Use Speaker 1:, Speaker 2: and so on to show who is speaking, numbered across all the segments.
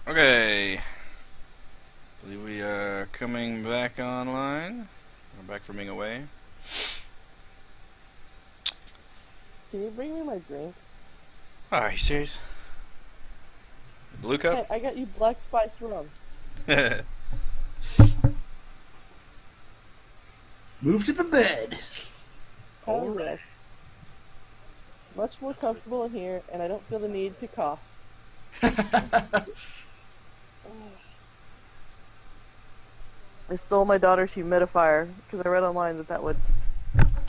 Speaker 1: Okay. Believe we are coming back online. We're back from being away.
Speaker 2: Can you bring me my drink?
Speaker 1: Oh, are you serious? Blue
Speaker 2: Hey,
Speaker 1: cup?
Speaker 2: I got you black spice rum.
Speaker 3: Move to the bed.
Speaker 2: Oh yes. Much more comfortable in here, and I don't feel the need to cough. I stole my daughter's humidifier because I read online that would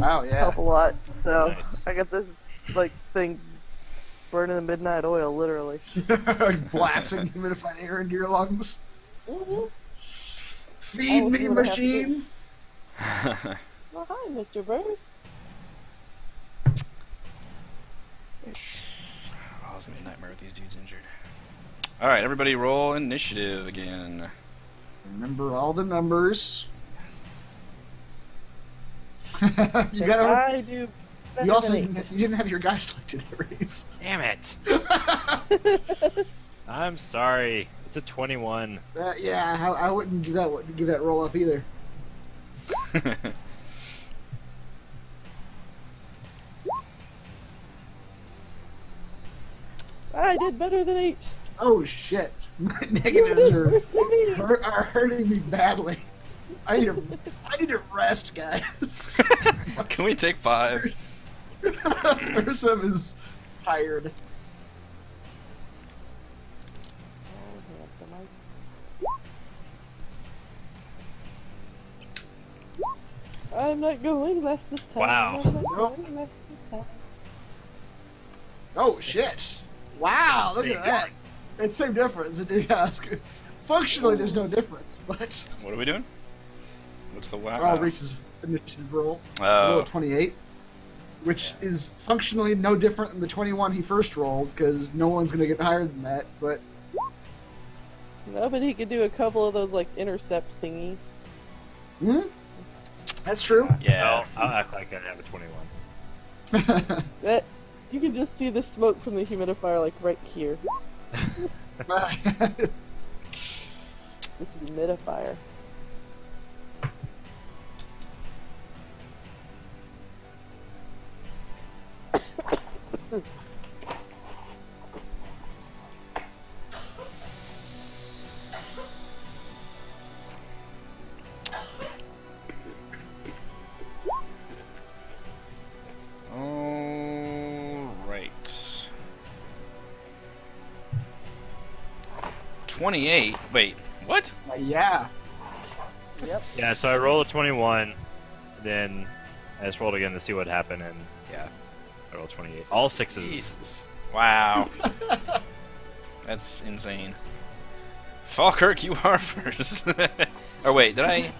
Speaker 3: Oh yeah.
Speaker 2: help a lot. So
Speaker 4: Nice.
Speaker 2: I got this thing burning the midnight oil, literally.
Speaker 3: Blasting humidified air into your lungs.
Speaker 2: Mm-hmm.
Speaker 3: Feed
Speaker 2: Oh,
Speaker 3: me,
Speaker 2: see what I have to do.
Speaker 3: machine.
Speaker 2: Well, hi, Mr. Burrs.
Speaker 1: Oh, it's gonna be a nightmare with these dudes injured. Alright, everybody roll initiative again.
Speaker 3: Remember all the numbers. You gotta.
Speaker 2: I do.
Speaker 3: You also
Speaker 2: better than
Speaker 3: you didn't have your guy selected, Reese.
Speaker 4: Damn it! I'm sorry. It's a 21.
Speaker 3: Yeah, I wouldn't do that. Wouldn't give that roll up either.
Speaker 2: I did better than 8.
Speaker 3: Oh shit! My negatives
Speaker 2: Where's the meat?
Speaker 3: are hurting me badly. I need to rest, guys.
Speaker 1: Can we take 5?
Speaker 3: Ursa is tired.
Speaker 2: I'm not going less this time.
Speaker 4: Wow.
Speaker 2: I'm not
Speaker 3: Nope.
Speaker 2: going less this time.
Speaker 3: Oh shit! Wow, look at that. It's same difference. Yeah, it's good. Functionally, there's no difference, but
Speaker 1: What are we doing? What's the wow?
Speaker 3: oh, Reese's initiative roll.
Speaker 1: Oh.
Speaker 3: Roll 28, which is functionally no different than the 21 he first rolled, because no one's gonna get higher than that. But
Speaker 2: No, but he could do a couple of those intercept thingies.
Speaker 3: that's true.
Speaker 1: Yeah.
Speaker 4: I'll act like I have a 21.
Speaker 2: That you can just see the smoke from the humidifier right here. The humidifier.
Speaker 1: Alright. 28? Wait, what?
Speaker 3: Yeah.
Speaker 2: Yep.
Speaker 4: Yeah, so I rolled a 21, then I just rolled again to see what happened, and yeah, I rolled 28. All sixes.
Speaker 1: Jesus. Wow. That's insane. Falkirk, you are first. Or wait, did I might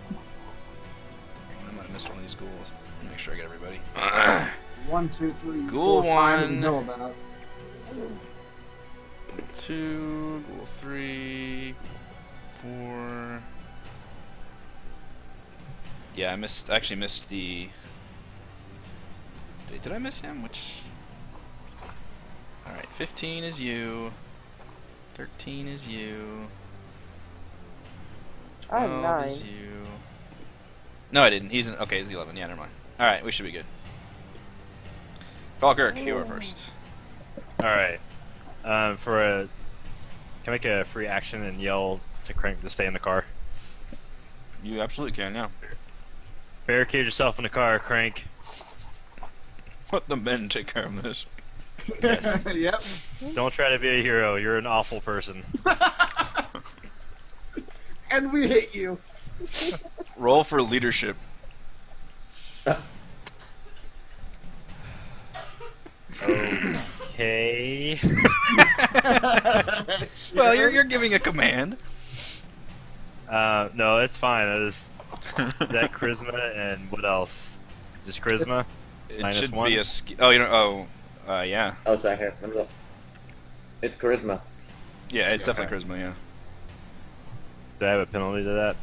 Speaker 1: have missed one of these ghouls. Let me make sure I get everybody.
Speaker 3: 1, 2, 3,
Speaker 1: Ghoul
Speaker 3: 4, 5
Speaker 1: one.
Speaker 3: we know about.
Speaker 1: 2, ghoul 3, 4. Yeah, I actually missed the... Did I miss him? Which... Alright, 15 is you. 13 is you.
Speaker 2: I'm
Speaker 1: 12
Speaker 2: 9.
Speaker 1: is you. No, I didn't. Okay, he's the 11. Yeah, never mind. Alright, we should be good. Falkirk, you are first.
Speaker 4: Alright. Can I make a free action and yell to Crank to stay in the car?
Speaker 1: You absolutely can, yeah.
Speaker 4: Barricade yourself in the car, Crank.
Speaker 1: Let the men take care of this.
Speaker 3: Yep.
Speaker 4: Don't try to be a hero. You're an awful person.
Speaker 3: And we hate you.
Speaker 1: Roll for leadership.
Speaker 4: Okay.
Speaker 1: Well, you're giving a command.
Speaker 4: No, it's fine. Is that charisma and what else? Just charisma?
Speaker 1: It
Speaker 4: Minus
Speaker 1: should
Speaker 4: 1?
Speaker 1: be a oh, you know, yeah.
Speaker 5: Oh, sorry, here. Let me look. It's charisma.
Speaker 1: Yeah, it's
Speaker 4: Okay.
Speaker 1: definitely charisma, yeah.
Speaker 4: Do I have a penalty to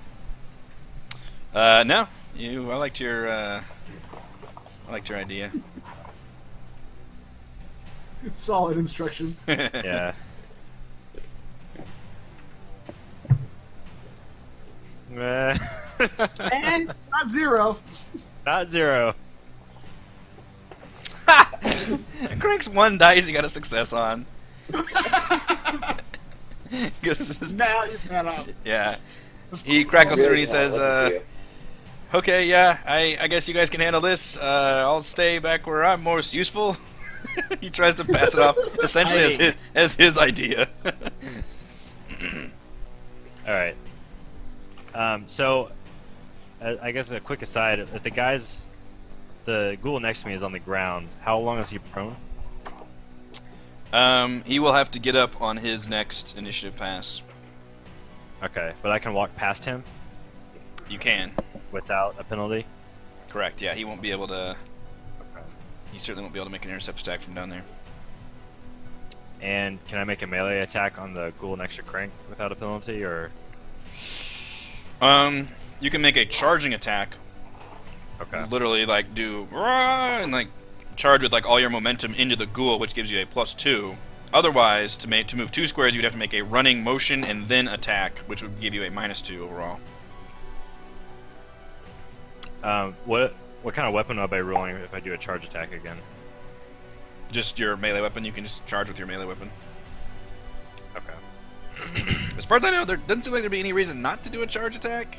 Speaker 4: that?
Speaker 1: No. I liked your idea.
Speaker 3: It's solid instruction.
Speaker 4: Yeah.
Speaker 3: And not 0.
Speaker 4: Not 0.
Speaker 1: Crank's 1 dice he got a success on.
Speaker 3: Now he's man up.
Speaker 1: Yeah. He crackles through and he
Speaker 5: Really
Speaker 1: says,
Speaker 5: wanna listen to you.
Speaker 1: okay, yeah, I guess you guys can handle this. I'll stay back where I'm most useful. He tries to pass it off essentially as his idea.
Speaker 4: Alright. So, I guess a quick aside, if the ghoul next to me is on the ground, how long is he prone?
Speaker 1: He will have to get up on his next initiative pass.
Speaker 4: Okay, but I can walk past him
Speaker 1: You can.
Speaker 4: without a penalty?
Speaker 1: Correct, yeah, he won't be able to... He certainly won't be able to make an intercept attack from down there.
Speaker 4: And can I make a melee attack on the ghoul next to Crank without a penalty, or...?
Speaker 1: You can make a charging attack.
Speaker 4: Okay.
Speaker 1: Literally, like, do... And, like, charge with, like, all your momentum into the ghoul, which gives you a +2. Otherwise, to move 2 squares, you'd have to make a running motion and then attack, which would give you a -2 overall.
Speaker 4: What kind of weapon would I be rolling if I do a charge attack again?
Speaker 1: Just your melee weapon, you can just charge with your melee weapon.
Speaker 4: Okay.
Speaker 1: As far as I know, there doesn't seem like there'd be any reason not to do a charge attack.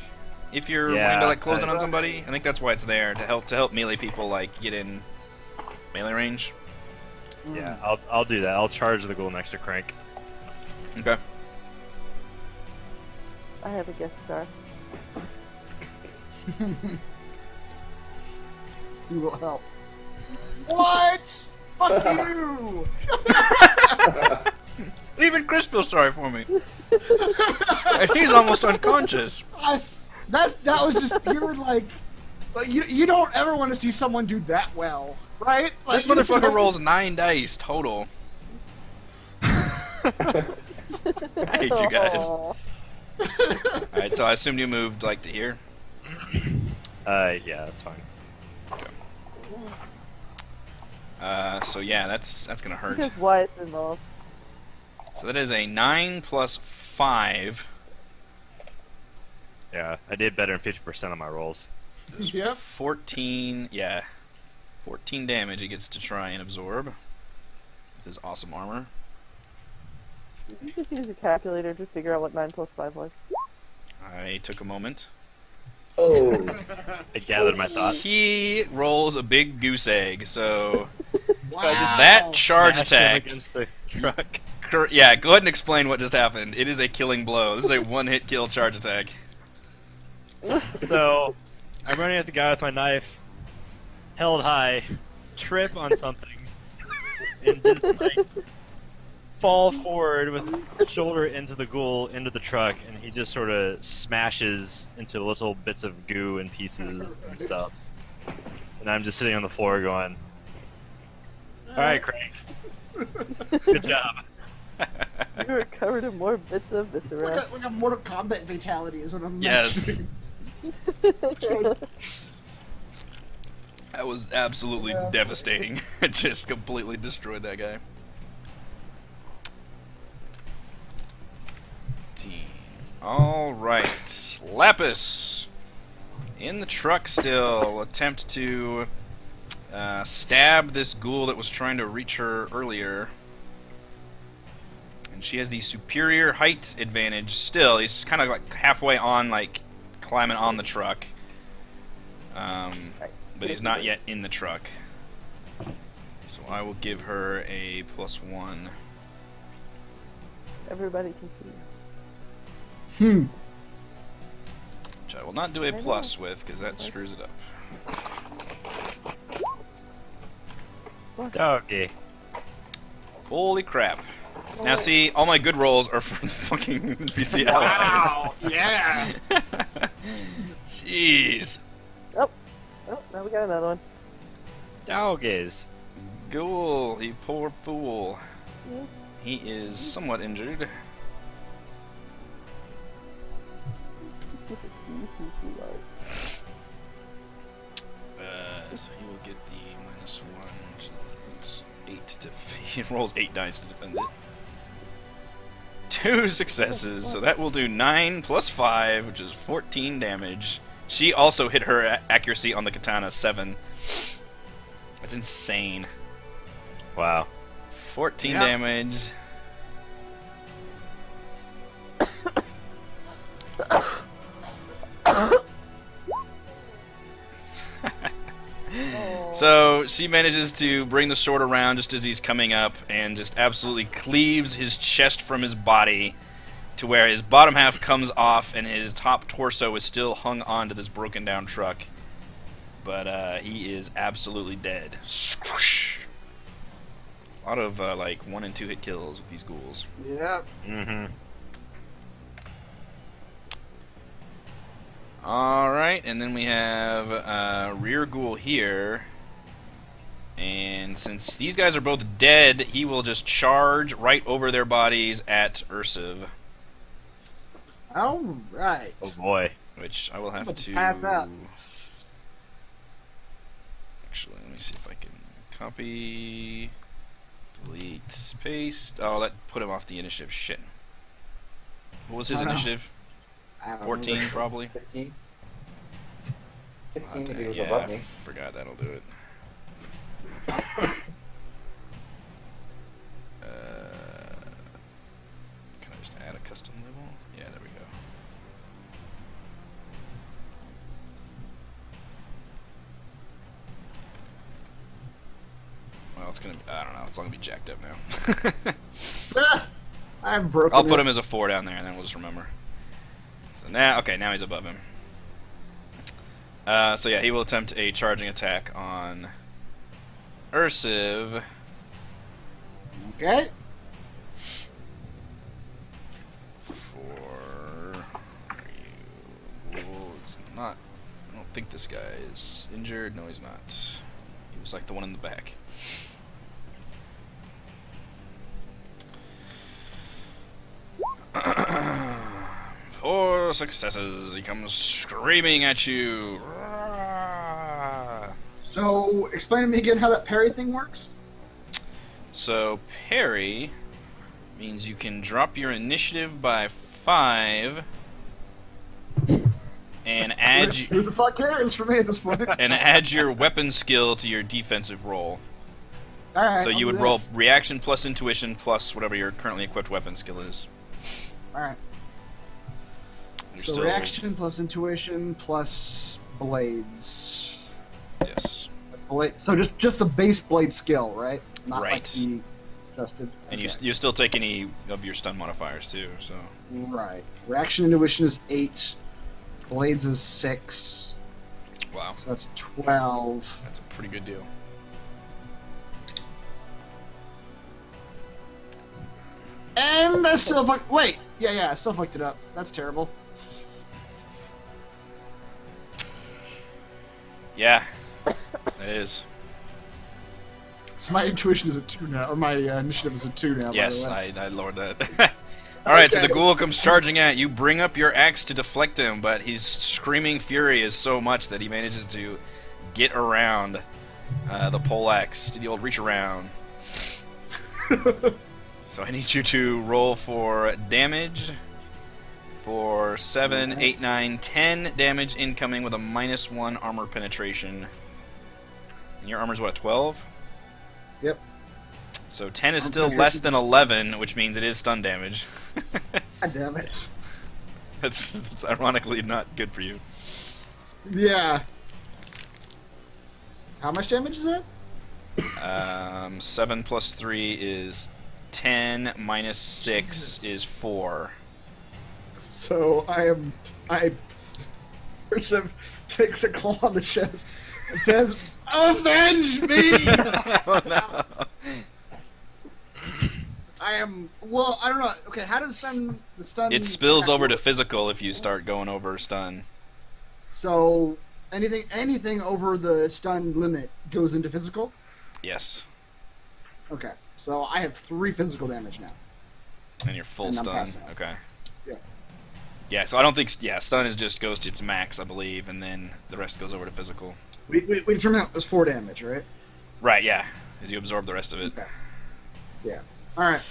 Speaker 1: If you're wanting to,
Speaker 4: Yeah,
Speaker 1: like, close in on somebody, I think that's why it's there, to help melee people, like, get in melee range.
Speaker 4: Yeah, I'll do that. I'll charge the ghoul next to Crank.
Speaker 1: Okay.
Speaker 2: I have a guest star.
Speaker 3: He will help. What? Fuck you!
Speaker 1: Even Chris feels sorry for me. And he's almost unconscious.
Speaker 3: That was just pure like you don't ever want to see someone do that well, right? Like,
Speaker 1: This motherfucker rolls 9 dice total. I hate you guys.
Speaker 2: Aw.
Speaker 1: Alright, so I assumed you moved, like, to here?
Speaker 4: Yeah, that's fine.
Speaker 1: So yeah, that's gonna hurt.
Speaker 2: Because why it's involved.
Speaker 1: So that is a 9 plus 5.
Speaker 4: Yeah, I did better than 50% of my rolls.
Speaker 3: Yep.
Speaker 1: 14, yeah. 14 damage he gets to try and absorb. With his awesome armor.
Speaker 2: You just use a calculator to figure out what 9 plus 5 was.
Speaker 1: I took a moment.
Speaker 5: Oh.
Speaker 4: I gathered my thoughts.
Speaker 1: He rolls a big goose egg, so
Speaker 3: Wow.
Speaker 1: that charge
Speaker 4: Smash him
Speaker 1: attack...
Speaker 4: against the truck.
Speaker 1: Yeah, go ahead and explain what just happened. It is a killing blow. This is a one-hit kill charge attack.
Speaker 4: So, I'm running at the guy with my knife, held high, trip on something, and just like fall forward with shoulder into the ghoul, into the truck, and he just sort of smashes into little bits of goo and pieces and stuff. And I'm just sitting on the floor going, "Alright, Crank. Good job."
Speaker 2: You were covered in more bits of
Speaker 3: It's
Speaker 2: viscera.
Speaker 3: like a Mortal Kombat fatality is what I'm
Speaker 1: Yes.
Speaker 3: mentioning.
Speaker 1: That was absolutely devastating. It just completely destroyed that guy. Alright. Lapis. In the truck still. Will attempt to stab this ghoul that was trying to reach her earlier. And she has the superior height advantage still. He's kind of like halfway on, like, climbing on the truck. But he's not yet in the truck. So I will give her a +1.
Speaker 2: Everybody can see.
Speaker 1: Which I will not do a plus with, because that screws it up.
Speaker 4: Doggy.
Speaker 1: Holy crap. Now see, all my good rolls are for the fucking NPC allies.
Speaker 3: Wow. Yeah.
Speaker 1: Jeez.
Speaker 2: Oh, now we got another one.
Speaker 4: Doggies.
Speaker 1: Ghoul, you poor fool.
Speaker 2: Yeah.
Speaker 1: He is somewhat injured. So he will get the -1, which is 8 to... He rolls 8 dice to defend it. 2 successes, so that will do 9 plus 5, which is 14 damage. She also hit her accuracy on the katana 7. That's insane.
Speaker 4: Wow.
Speaker 1: 14
Speaker 3: Yeah.
Speaker 1: damage. So she manages to bring the sword around just as he's coming up and just absolutely cleaves his chest from his body to where his bottom half comes off and his top torso is still hung onto this broken down truck. But he is absolutely dead. Squish. A lot of like 1 and 2 hit kills with these ghouls.
Speaker 3: Yeah.
Speaker 4: Mm-hmm.
Speaker 1: Alright, and then we have rear ghoul here. And since these guys are both dead, he will just charge right over their bodies at Ursiv.
Speaker 3: All right.
Speaker 4: Oh boy.
Speaker 1: Which I will have
Speaker 3: about to
Speaker 1: to
Speaker 3: pass out.
Speaker 1: Actually, let me see if I can copy, delete, paste. Oh, that put him off the initiative. Shit. What was his
Speaker 3: I know.
Speaker 1: initiative?
Speaker 3: I don't
Speaker 1: 14,
Speaker 3: remember.
Speaker 1: probably.
Speaker 5: 15?
Speaker 1: Oh,
Speaker 5: 15 if he
Speaker 1: dang,
Speaker 5: was
Speaker 1: yeah,
Speaker 5: above
Speaker 1: I
Speaker 5: me.
Speaker 1: forgot that'll do it. Can I just add a custom label? Yeah, there we go. Well, it's gonna be, I don't know, it's all gonna be jacked up now.
Speaker 3: Ah, I've broken
Speaker 1: I'll put
Speaker 3: it.
Speaker 1: him as a 4 down there and then we'll just remember. So now, okay, now he's above him. So yeah, he will attempt a charging attack on Ursiv.
Speaker 3: Okay.
Speaker 1: For it's not. I don't think this guy is injured. No, he's not. He was like the one in the back. Four successes. He comes screaming at you.
Speaker 3: So, explain to me again how that parry thing works.
Speaker 1: So parry means you can drop your initiative by 5 and add
Speaker 3: Who the fuck cares for me at this point?
Speaker 1: and add your weapon skill to your defensive roll.
Speaker 3: All right.
Speaker 1: So
Speaker 3: I'll
Speaker 1: you
Speaker 3: do
Speaker 1: would
Speaker 3: that.
Speaker 1: roll reaction plus intuition plus whatever your currently equipped weapon skill is.
Speaker 3: All right.
Speaker 1: You're
Speaker 3: So
Speaker 1: still,
Speaker 3: reaction plus intuition plus blades.
Speaker 1: yes,
Speaker 3: So just the base blade skill, right? Not like
Speaker 1: Right.
Speaker 3: the adjusted.
Speaker 1: and
Speaker 3: okay.
Speaker 1: you still take any of your stun modifiers too. So
Speaker 3: Right. Reaction intuition is 8. Blades is 6.
Speaker 1: wow,
Speaker 3: So that's 12.
Speaker 1: that's a pretty good deal.
Speaker 3: And I still wait. Yeah, I still fucked it up. That's terrible.
Speaker 1: Yeah, it is.
Speaker 3: So my intuition is a 2 now, or my initiative is a 2 now.
Speaker 1: Yes,
Speaker 3: by the way.
Speaker 1: I lowered that. Alright, so the
Speaker 3: Okay.
Speaker 1: ghoul comes charging at you. Bring up your axe to deflect him, but his screaming fury is so much that he manages to get around the pole axe. Do the old reach around. So I need you to roll for damage. For 7, 8, 9, 10 damage incoming with a -1 armor penetration. And your armor's what, 12?
Speaker 3: Yep.
Speaker 1: So 10 is
Speaker 3: Armor
Speaker 1: still
Speaker 3: penetration.
Speaker 1: less than 11, which means it is stun damage.
Speaker 3: God damn it.
Speaker 1: That's ironically not good for you.
Speaker 3: Yeah. How much damage is it?
Speaker 1: 7 plus 3 is 10, minus 6
Speaker 3: Jesus.
Speaker 1: is 4.
Speaker 3: So I Ursiv takes a claw on the chest and says, "Avenge me!"
Speaker 1: Oh, no.
Speaker 3: I am. Well, I don't know. Okay, how does the stun?
Speaker 1: It spills
Speaker 3: attack
Speaker 1: over to
Speaker 3: work?
Speaker 1: physical if you start going over stun.
Speaker 3: So anything over the stun limit goes into physical.
Speaker 1: Yes.
Speaker 3: Okay, so I have 3 physical damage now.
Speaker 1: And you're full
Speaker 3: And I'm
Speaker 1: stun.
Speaker 3: passing out.
Speaker 1: Okay.
Speaker 3: Yeah.
Speaker 1: Yeah, so I don't think... Yeah, stun is just goes to its max, I believe, and then the rest goes over to physical.
Speaker 3: We determined that was 4 damage, right?
Speaker 1: Right, yeah. As you absorb the rest of it.
Speaker 3: Okay. Yeah. All right.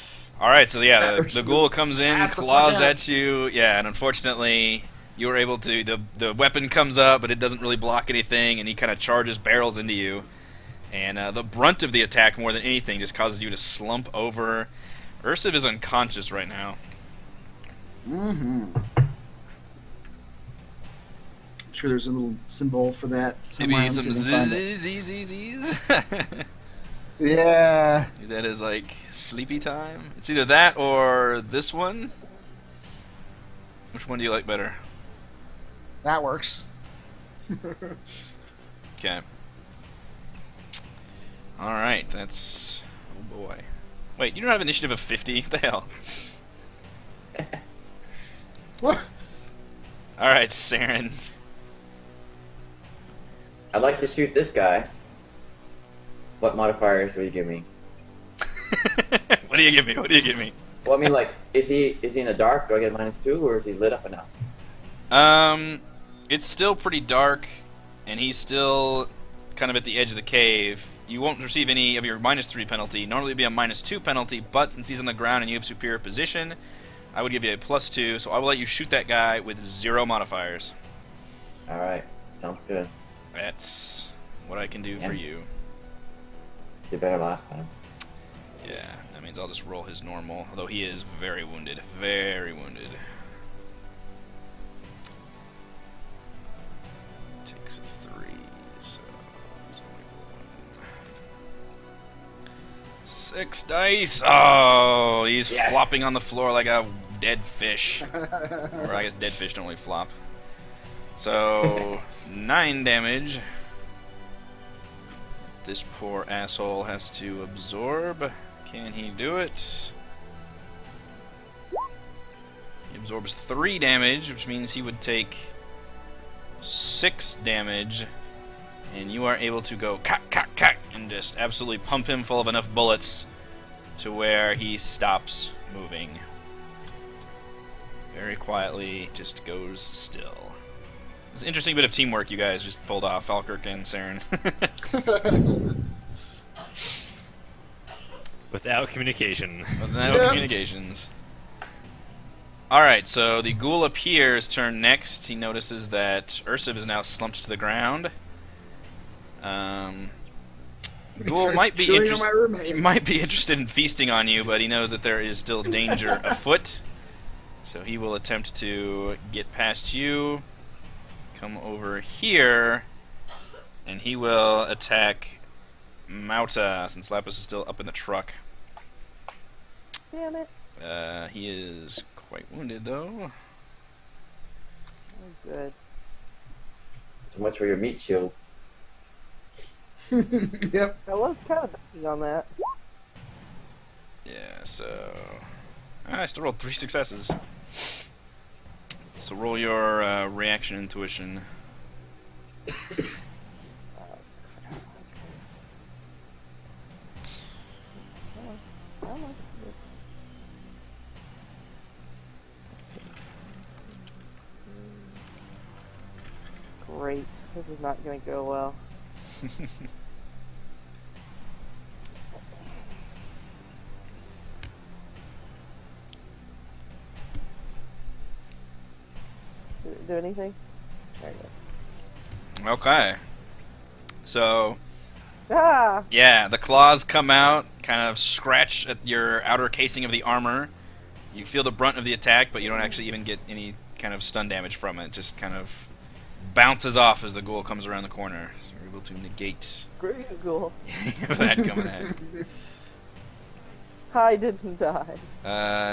Speaker 1: Alright, so yeah, the ghoul comes in,
Speaker 3: Ass the
Speaker 1: claws
Speaker 3: fuck out.
Speaker 1: at you, yeah, and unfortunately, you were able to, the weapon comes up, but it doesn't really block anything, and he kind of charges, barrels into you. And the brunt of the attack, more than anything, just causes you to slump over. Ursiv is unconscious right now.
Speaker 3: Mm-hmm. I'm sure there's a little symbol for that somewhere.
Speaker 1: Maybe
Speaker 3: Let's
Speaker 1: some
Speaker 3: see if I can find it.
Speaker 1: zzzzzz.
Speaker 3: Yeah.
Speaker 1: That is like sleepy time. It's either that or this one. Which one do you like better?
Speaker 3: That works.
Speaker 1: Okay. Alright, that's... Oh boy. Wait, you don't have initiative of 50? What the hell?
Speaker 3: What?
Speaker 1: Alright, Saren.
Speaker 5: I'd like to shoot this guy. What modifiers will you give me?
Speaker 1: What do you give me? What do you give me?
Speaker 5: Well, I mean, like, is he in the dark? Do I get -2, or is he lit up enough?
Speaker 1: It's still pretty dark, and he's still kind of at the edge of the cave. You won't receive any of your -3 penalty. Normally it'd be a -2 penalty, but since he's on the ground and you have superior position, I would give you a +2, so I will let you shoot that guy with 0 modifiers.
Speaker 5: Alright, sounds good.
Speaker 1: That's what I can do for you.
Speaker 5: Did better last time.
Speaker 1: Yeah, that means I'll just roll his normal, although he is very wounded. Very wounded. Takes a 3, so there's only 1. 6 dice! Oh, he's
Speaker 5: Yes.
Speaker 1: flopping on the floor like a dead fish. Or I guess dead fish don't really flop. So, 9 damage. This poor asshole has to absorb. Can he do it? He absorbs 3 damage, which means he would take 6 damage. And you are able to go cack, cack, cack, and just absolutely pump him full of enough bullets to where he stops moving. Very quietly, just goes still. It's an interesting bit of teamwork you guys just pulled off, Falkirk and Saren.
Speaker 4: Without communication.
Speaker 1: Without communications. Alright, so the ghoul appears turn next. He notices that Ursiv is now slumped to the ground. Ghoul might be interested in feasting on you, but he knows that there is still danger afoot. So he will attempt to get past you. Come over here, and he will attack Mauta, since Lapis is still up in the truck.
Speaker 2: Damn it.
Speaker 1: He is quite wounded, though.
Speaker 2: Oh, good.
Speaker 5: So much for your meat shield.
Speaker 3: Yep.
Speaker 2: I was kind of banking on that.
Speaker 1: Yeah, so... I still rolled 3 successes. So roll your reaction intuition.
Speaker 2: Great. This is not going to go well. Did it do anything? There it goes.
Speaker 1: Okay. So,
Speaker 2: Ah!
Speaker 1: yeah, the claws come out, kind of scratch at your outer casing of the armor. You feel the brunt of the attack, but you don't actually even get any kind of stun damage from it. It just kind of bounces off as the ghoul comes around the corner. So you're able to negate
Speaker 2: Great ghoul.
Speaker 1: that coming at.
Speaker 2: I didn't die.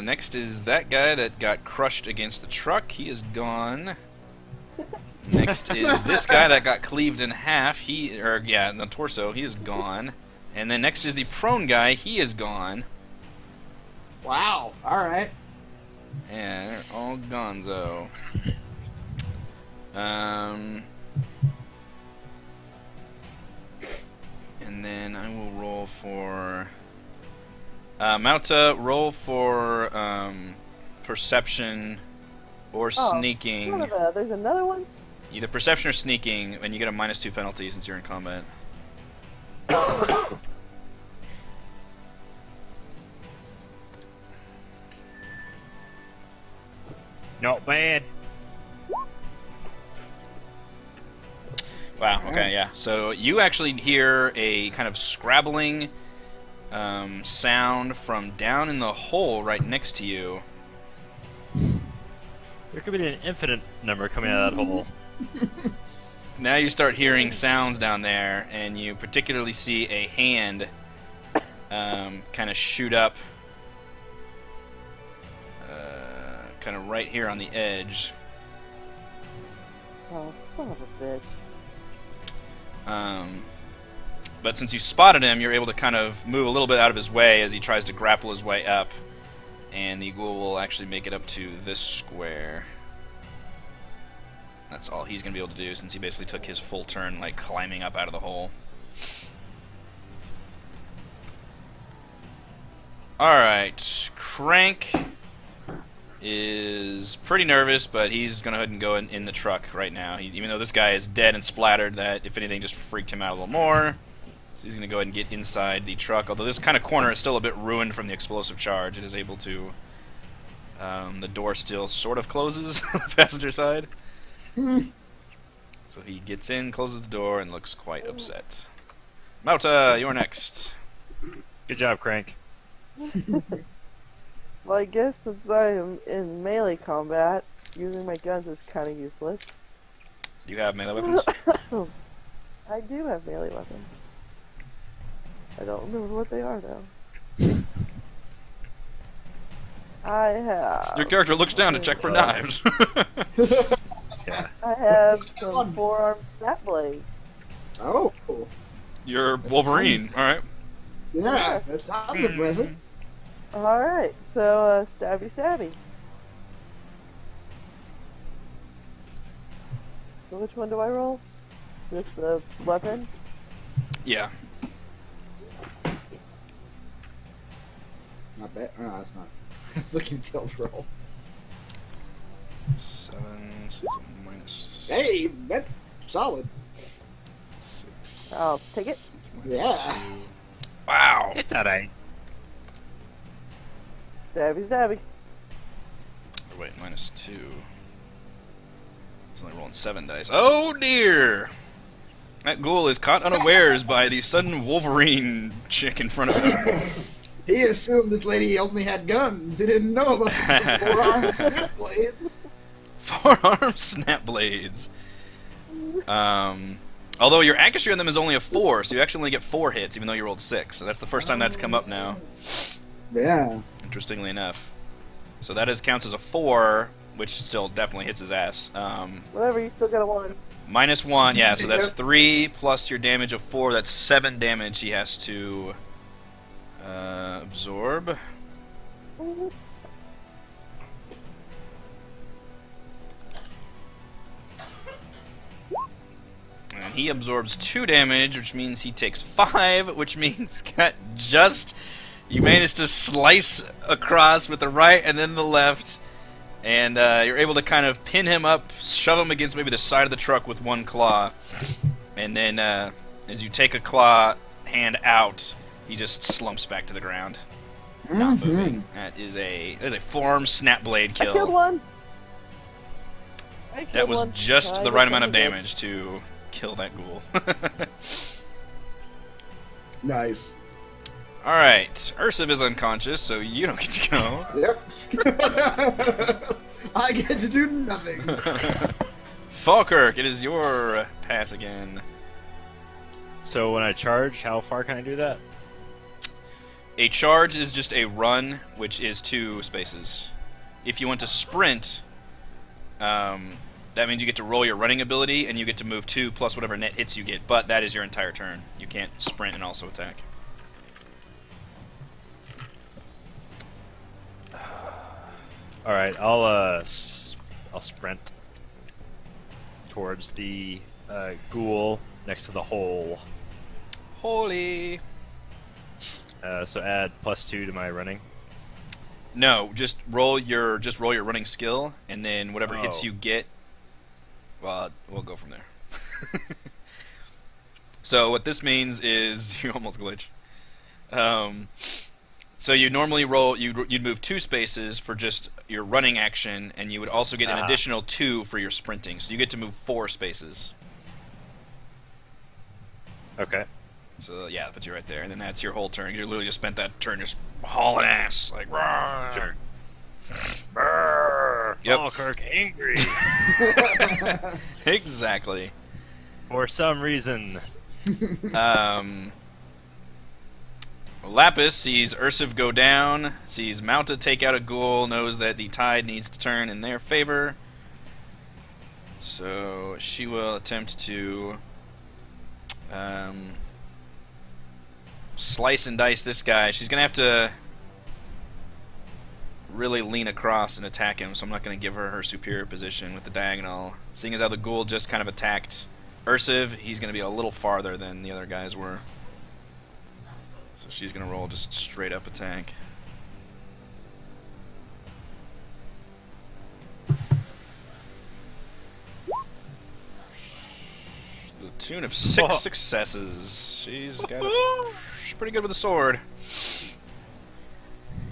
Speaker 1: Next is that guy that got crushed against the truck. He is gone. Next is this guy that got cleaved in half. In the torso. He is gone. And then next is the prone guy. He is gone.
Speaker 3: Wow. All right.
Speaker 1: And they're all gonzo. And then I will roll for... Mauta, roll for perception or sneaking.
Speaker 2: There's another one?
Speaker 1: Either perception or sneaking, and you get a -2 penalty since you're in combat.
Speaker 4: Not bad.
Speaker 1: Wow, okay, yeah. So you actually hear a kind of scrabbling sound from down in the hole right next to you.
Speaker 4: There could be an infinite number coming out of that hole.
Speaker 1: Now you start hearing sounds down there, and you particularly see a hand kind of shoot up kind of right here on the edge.
Speaker 2: Oh, son of a bitch.
Speaker 1: But since you spotted him, you're able to kind of move a little bit out of his way as he tries to grapple his way up. And the ghoul will actually make it up to this square. That's all he's going to be able to do, since he basically took his full turn, like, climbing up out of the hole. Alright, Crank is pretty nervous, but he's going to go ahead and go in the truck right now. Even though this guy is dead and splattered, that, if anything, just freaked him out a little more. So he's going to go ahead and get inside the truck, although this kind of corner is still a bit ruined from the explosive charge. It is able to... the door still sort of closes on the passenger side. So he gets in, closes the door, and looks quite upset. Mauta, you're next.
Speaker 4: Good job, Crank.
Speaker 2: Well, I guess since I am in melee combat, using my guns is kind of useless.
Speaker 1: Do you have melee weapons?
Speaker 2: I do have melee weapons. I don't remember what they are, though. I have...
Speaker 1: Your character looks down to check for knives.
Speaker 4: Yeah.
Speaker 2: I have some forearm snap blades.
Speaker 3: Oh.
Speaker 1: You're Wolverine, alright.
Speaker 3: Yeah,
Speaker 2: Yes.
Speaker 3: that sounds impressive.
Speaker 2: Alright, so, stabby stabby. So which one do I roll? Just the weapon?
Speaker 1: Yeah.
Speaker 3: Not bad. No, that's not. I was looking at the old roll.
Speaker 1: 7, so it's a minus
Speaker 3: Hey, that's solid.
Speaker 1: 6.
Speaker 2: I'll take it.
Speaker 1: Minus
Speaker 3: Yeah.
Speaker 1: 2. Wow!
Speaker 4: It's alright.
Speaker 2: Stabby stabby.
Speaker 1: Oh, wait, minus 2. It's only rolling 7 dice. Oh dear! That ghoul is caught unawares by the sudden Wolverine chick in front of him.
Speaker 3: He assumed this lady only had guns. He didn't know about the four-armed snap blades.
Speaker 1: Forearm snap blades. Although your accuracy on them is only a 4, so you actually only get 4 hits, even though you rolled 6. So that's the first time that's come up now.
Speaker 3: Yeah.
Speaker 1: Interestingly enough. So that counts as a 4, which still definitely hits his ass.
Speaker 2: Whatever, you still got a 1.
Speaker 1: Minus 1, yeah, so that's 3 plus your damage of 4. That's 7 damage he has to absorb. And he absorbs 2 damage, which means he takes 5, which means you managed to slice across with the right and then the left, and you're able to kind of pin him up, shove him against maybe the side of the truck with one claw, and then as you take a claw hand out, he just slumps back to the ground. Not moving. That is a forearm snap blade kill.
Speaker 2: I killed one!
Speaker 1: That was just
Speaker 2: I
Speaker 1: the
Speaker 2: guess
Speaker 1: right amount
Speaker 2: I'm
Speaker 1: of
Speaker 2: good.
Speaker 1: damage to kill that ghoul.
Speaker 3: Nice.
Speaker 1: Alright, Ursiv is unconscious, so you don't get to go.
Speaker 3: Yep. I get to do nothing.
Speaker 1: Falkirk, it is your pass again.
Speaker 4: So when I charge, how far can I do that?
Speaker 1: A charge is just a run, which is 2 spaces. If you want to sprint, that means you get to roll your running ability, and you get to move 2 plus whatever net hits you get, but that is your entire turn. You can't sprint and also attack.
Speaker 4: All right, I'll sprint towards the ghoul next to the hole.
Speaker 1: Holy!
Speaker 4: So add +2 to my running.
Speaker 1: No, just roll your running skill, and then whatever hits
Speaker 4: Oh.
Speaker 1: you get. Well, we'll go from there. So what this means is you almost glitch. So you normally roll. You'd move 2 spaces for just your running action, and you would also get an additional 2 for your sprinting. So you get to move 4 spaces.
Speaker 4: Okay.
Speaker 1: So yeah, that puts you right there, and then that's your whole turn. You literally just spent that turn just hauling ass, like rawr.
Speaker 4: Sure. Brrr,
Speaker 1: Yep.
Speaker 4: Falkirk angry.
Speaker 1: Exactly.
Speaker 4: For some reason.
Speaker 1: Lapis sees Ursiv go down, sees Mounta take out a ghoul, knows that the tide needs to turn in their favor. So she will attempt to slice and dice this guy. She's going to have to really lean across and attack him, so I'm not going to give her superior position with the diagonal. Seeing as how the ghoul just kind of attacked Ursiv, he's going to be a little farther than the other guys were. So she's going to roll just straight up attack. To the tune of 6 successes. She's pretty good with the sword.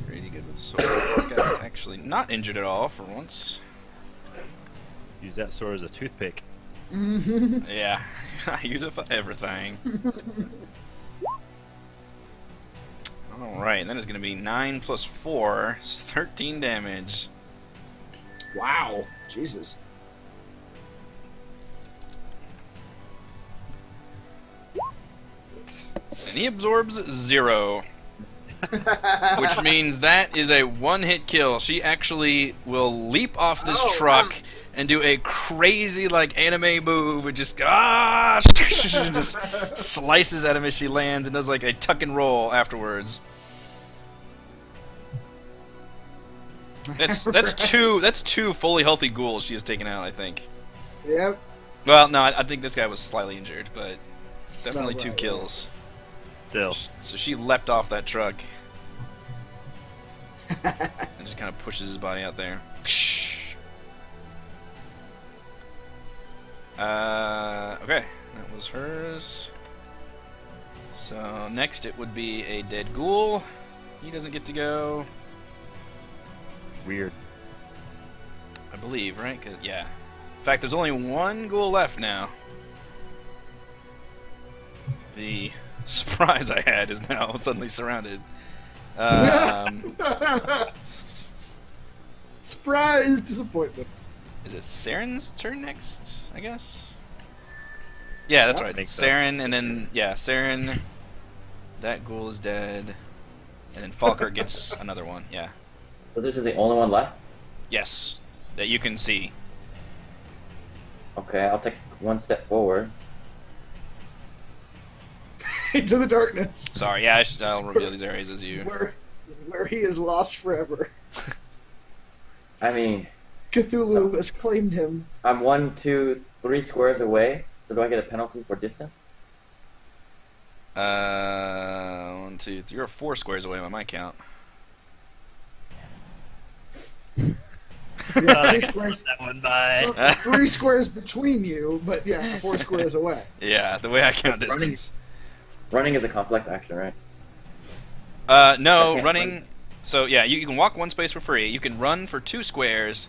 Speaker 1: Pretty good with the sword. That guy's actually not injured at all for once.
Speaker 4: Use that sword as a toothpick.
Speaker 1: Yeah, I use it for everything. Alright, that is going to be 9 plus 4, so 13 damage.
Speaker 3: Wow. Jesus.
Speaker 1: And he absorbs 0. Which means that is a one-hit kill. She actually will leap off this truck and do a crazy, like, anime move and just, just slices at him as she lands and does, like, a tuck and roll afterwards. That's two fully healthy ghouls she has taken out, I think.
Speaker 3: Yep.
Speaker 1: Well, no, I think this guy was slightly injured, but definitely
Speaker 3: No,
Speaker 1: 2
Speaker 3: right,
Speaker 1: kills.
Speaker 4: Still.
Speaker 1: So she leapt off that truck and just kind of pushes his body out there. Okay, that was hers. So next it would be a dead ghoul. He doesn't get to go,
Speaker 4: Weird.
Speaker 1: I believe, right? 'Cause, yeah. In fact, there's only 1 ghoul left now. The surprise I had is now suddenly surrounded.
Speaker 3: Surprise disappointment.
Speaker 1: Is it Saren's turn next, I guess? Yeah, that's
Speaker 4: I
Speaker 1: right.
Speaker 4: think so.
Speaker 1: Saren, and then, yeah, Saren. That ghoul is dead. And then Falker gets another one, yeah.
Speaker 5: So this is the only one left?
Speaker 1: Yes, that you can see.
Speaker 5: Okay, I'll take 1 step forward.
Speaker 3: Into the darkness.
Speaker 1: Sorry, yeah, I'll reveal these areas as you...
Speaker 3: Where he is lost forever.
Speaker 5: I mean,
Speaker 3: Cthulhu has claimed him.
Speaker 5: I'm 1, 2, 3 squares away, so do I get a penalty for distance?
Speaker 1: 1, 2, 3, you're 4 squares away by my count.
Speaker 3: Yeah, 3 squares.
Speaker 4: That one by.
Speaker 3: Well, 3 squares between you, but yeah, 4 squares away.
Speaker 1: Yeah, the way I count
Speaker 5: Running-
Speaker 1: distance.
Speaker 5: Running is a complex action, right?
Speaker 1: No,
Speaker 5: can't
Speaker 1: running...
Speaker 5: run.
Speaker 1: So, yeah, you can walk 1 space for free. You can run for 2 squares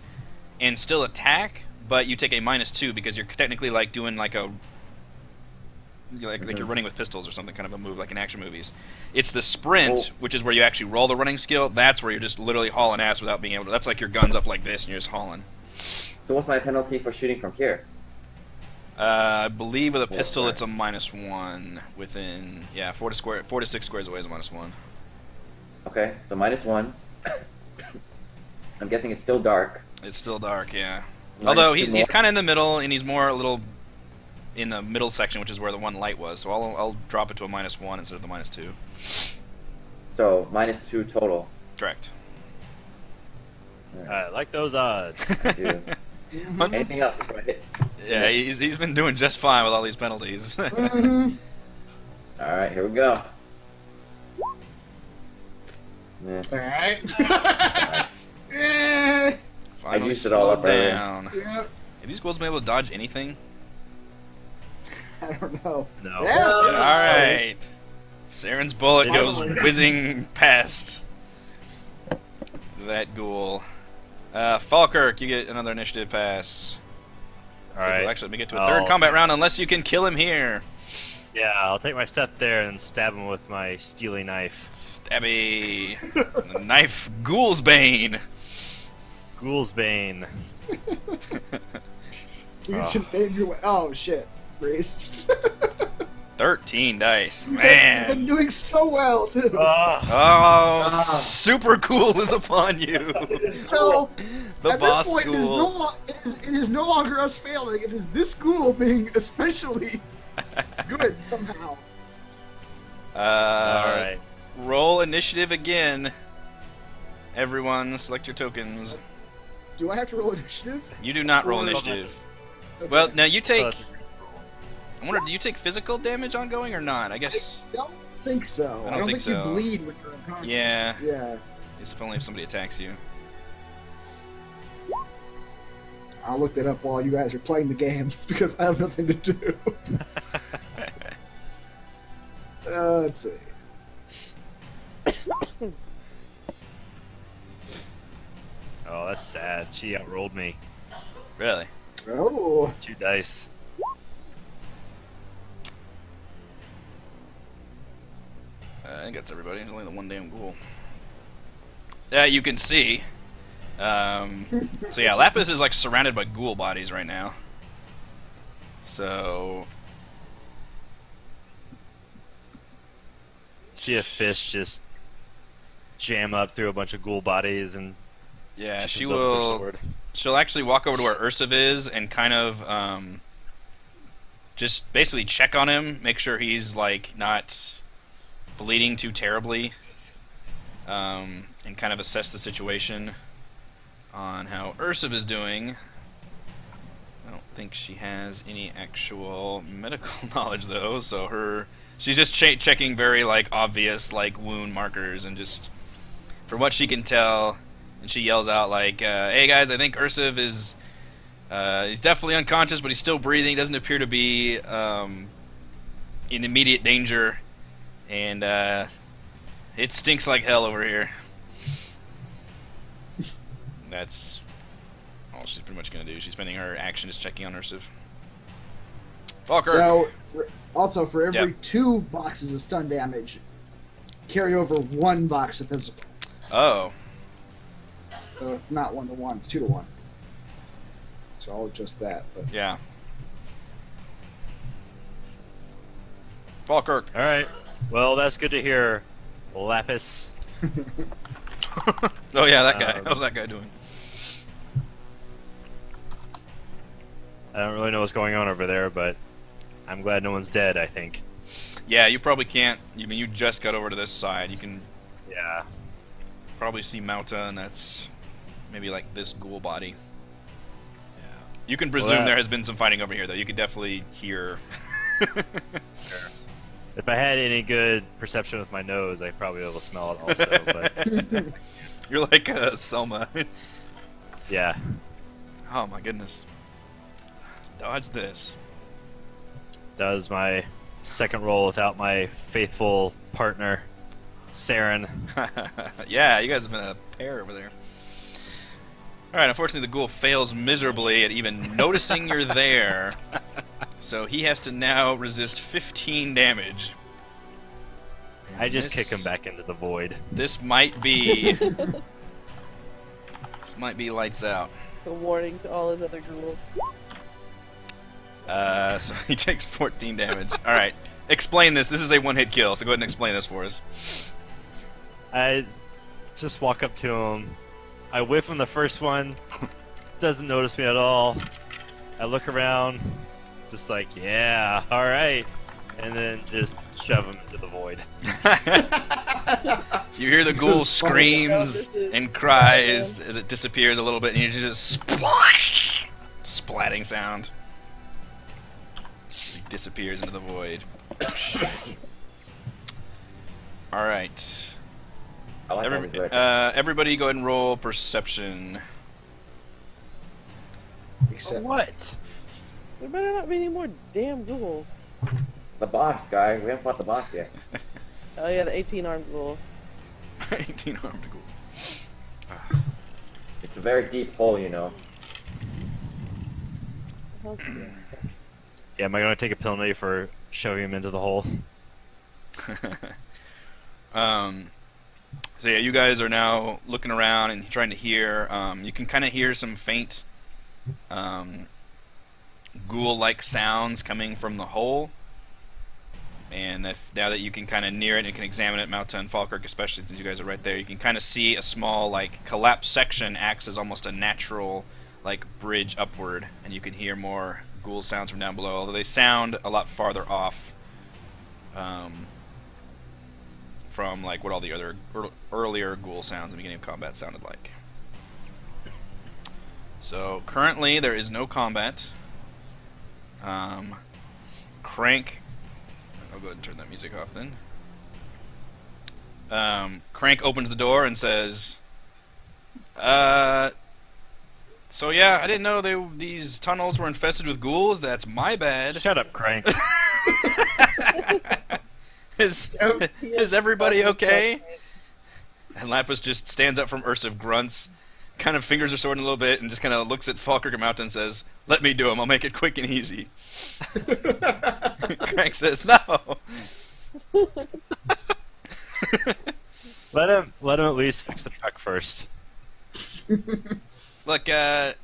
Speaker 1: and still attack, but you take a -2 because you're technically, like, doing, like, a... Like you're running with pistols or something, kind of a move, like in action movies. It's the sprint, which is where you actually roll the running skill. That's where you're just literally hauling ass without being able to... That's like your gun's up like this and you're just hauling.
Speaker 5: So what's my penalty for shooting from here?
Speaker 1: I believe with a pistol
Speaker 5: sorry.
Speaker 1: it's a -1 within... Yeah, 4 to 6 squares away is a -1.
Speaker 5: Okay, so -1. I'm guessing it's still dark.
Speaker 1: It's still dark, yeah.
Speaker 5: Minus
Speaker 1: Although
Speaker 5: 2
Speaker 1: he's
Speaker 5: more.
Speaker 1: kind of in the middle, and he's more a little in the middle section, which is where the 1 light was. So I'll drop it to a -1 instead of the -2.
Speaker 5: So -2 total.
Speaker 1: Correct.
Speaker 4: I like those odds.
Speaker 5: I do. Anything else before I hit?
Speaker 1: Yeah, he's been doing just fine with all these penalties.
Speaker 3: Mhm.
Speaker 5: Alright, here we go. Yeah.
Speaker 3: Alright. Eh,
Speaker 1: Finally
Speaker 5: used it all
Speaker 1: slowed
Speaker 5: up earlier.
Speaker 1: down.
Speaker 3: yep.
Speaker 1: Have these ghouls been able to dodge anything?
Speaker 3: I don't know.
Speaker 4: No.
Speaker 3: Yeah.
Speaker 1: Alright. Saren's bullet goes
Speaker 4: Finally.
Speaker 1: whizzing past. that ghoul. Falkirk, you get another initiative pass.
Speaker 4: Alright.
Speaker 1: Actually, let me get to a third combat round unless you can kill him here.
Speaker 4: Yeah, I'll take my step there and stab him with my steely knife.
Speaker 1: Stabby. The knife, Ghoul's Bane.
Speaker 4: Ghoul's Bane.
Speaker 3: You should name your way. Oh shit, Reese.
Speaker 1: 13 dice.
Speaker 3: You've
Speaker 1: Man.
Speaker 3: been doing so well too.
Speaker 1: Oh, super cool was upon you.
Speaker 3: So
Speaker 1: The
Speaker 3: at
Speaker 1: boss
Speaker 3: this point,
Speaker 1: ghoul.
Speaker 3: it is no longer us failing. It is this ghoul being especially good somehow.
Speaker 4: Alright.
Speaker 1: Roll initiative again. Everyone, select your tokens.
Speaker 3: Do I have to roll initiative?
Speaker 1: You do not roll
Speaker 3: Or-
Speaker 1: initiative.
Speaker 3: Okay.
Speaker 1: Well, now you take.
Speaker 4: So
Speaker 1: I wonder, do you take physical damage ongoing or not? I guess.
Speaker 3: I don't think so.
Speaker 1: I don't think
Speaker 3: you
Speaker 1: so.
Speaker 3: bleed when you're unconscious.
Speaker 1: Yeah.
Speaker 3: Yeah.
Speaker 1: It's if only if somebody attacks you.
Speaker 3: I'll look that up while you guys are playing the game because I have nothing to do. Let's see.
Speaker 4: Oh, that's sad. She outrolled me.
Speaker 1: Really?
Speaker 3: Oh.
Speaker 4: 2 dice.
Speaker 1: I think that's everybody. There's only the one damn ghoul. Yeah, you can see. So yeah, Lapis is like surrounded by ghoul bodies right now. So
Speaker 4: See a fish just jam up through a bunch of ghoul bodies and
Speaker 1: yeah, she
Speaker 4: comes up with her
Speaker 1: will.
Speaker 4: sword.
Speaker 1: She'll actually walk over to where Ursiv is and kind of just basically check on him, make sure he's like not bleeding too terribly, and kind of assess the situation on how Ursiv is doing. I don't think she has any actual medical knowledge though, so she's just checking very like obvious like wound markers and just from what she can tell. And she yells out like, "Hey guys, I think Ursiv is he's definitely unconscious, but he's still breathing. Doesn't appear to be in immediate danger, and it stinks like hell over here." That's all she's pretty much gonna do. She's spending her action just checking on Ursiv. Falkirk.
Speaker 3: So, for every
Speaker 1: Yep.
Speaker 3: 2 boxes of stun damage, carry over 1 box of physical.
Speaker 1: Oh,
Speaker 3: So it's not 1 to 1, it's 2 to 1. So I'll adjust that. But
Speaker 1: yeah. Falkirk.
Speaker 4: Alright. Well, that's good to hear. Lapis.
Speaker 1: Oh yeah, that guy. How's that guy doing?
Speaker 4: I don't really know what's going on over there, but I'm glad no one's dead, I think.
Speaker 1: Yeah, you probably can't. I mean, you just got over to this side. You can
Speaker 4: Yeah.
Speaker 1: probably see Mauta, and that's maybe like this ghoul body.
Speaker 4: Yeah.
Speaker 1: You can presume
Speaker 4: Well,
Speaker 1: there has been some fighting over here, though. You could definitely hear.
Speaker 4: If I had any good perception with my nose, I'd probably be able to smell it also, but
Speaker 1: You're like Selma.
Speaker 4: yeah.
Speaker 1: Oh my goodness. Dodge this.
Speaker 4: That was my second roll without my faithful partner, Saren.
Speaker 1: Yeah, you guys have been a pair over there. Alright, unfortunately the ghoul fails miserably at even noticing you're there. So he has to now resist 15 damage.
Speaker 4: I just
Speaker 1: This-
Speaker 4: kick him back into the void.
Speaker 1: This might be... this might be lights out.
Speaker 2: It's a warning to all his other ghouls.
Speaker 1: So he takes 14 damage. Alright, explain this. This is a one-hit kill, so go ahead and explain this for us.
Speaker 4: I just walk up to him. I whiff him the first one. Doesn't notice me at all. I look around, just like, yeah, alright. And then just shove him into the void.
Speaker 1: You hear the ghoul screams and cries as it disappears a little bit, and you just splatting sound. As he disappears into the void. Alright.
Speaker 5: I like how we do it.
Speaker 1: Everybody go ahead and roll perception.
Speaker 3: except
Speaker 4: What?
Speaker 2: There better not be any more damn ghouls.
Speaker 5: The boss, guy. We haven't fought the boss yet.
Speaker 2: Oh yeah, the 18 armed ghoul.
Speaker 1: 18 armed ghoul.
Speaker 5: It's a very deep hole, you know.
Speaker 2: Okay.
Speaker 4: Yeah, am I gonna take a penalty for shoving him into the hole?
Speaker 1: So yeah, you guys are now looking around and trying to hear. You can kind of hear some faint ghoul-like sounds coming from the hole. And now that you can kind of near it and can examine it, Mauta and Falkirk, especially since you guys are right there, you can kind of see a small, like, collapsed section acts as almost a natural, like, bridge upward, and you can hear more ghoul sounds from down below, although they sound a lot farther off from, like, what all the other earlier ghoul sounds in the beginning of combat sounded like. So, currently, there is no combat. Crank... I'll go ahead and turn that music off then. Crank opens the door and says, so yeah, I didn't know these tunnels were infested with ghouls. That's my bad.
Speaker 4: Shut up, Crank.
Speaker 1: Is everybody okay? And Lapis just stands up from Ursa, grunts, kind of fingers her sword in a little bit, and just kind of looks at Falkirk and Mauta and says, "Let me do him. I'll make it quick and easy." Crank says, "No."
Speaker 4: Let him at least fix the truck first.
Speaker 1: Look, I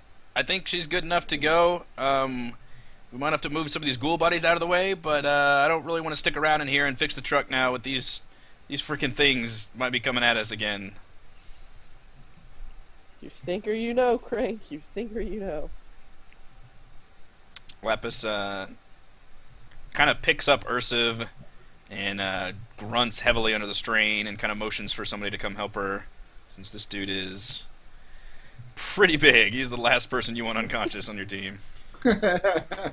Speaker 1: think she's good enough to go. We might have to move some of these ghoul bodies out of the way, but I don't really want to stick around in here and fix the truck now with these freaking things might be coming at us again.
Speaker 2: You think or you know, Crank. You think or you know.
Speaker 1: Lapis kind of picks up Ursiv and grunts heavily under the strain and kind of motions for somebody to come help her, since this dude is pretty big. He's the last person you want unconscious on your team.
Speaker 4: Yeah,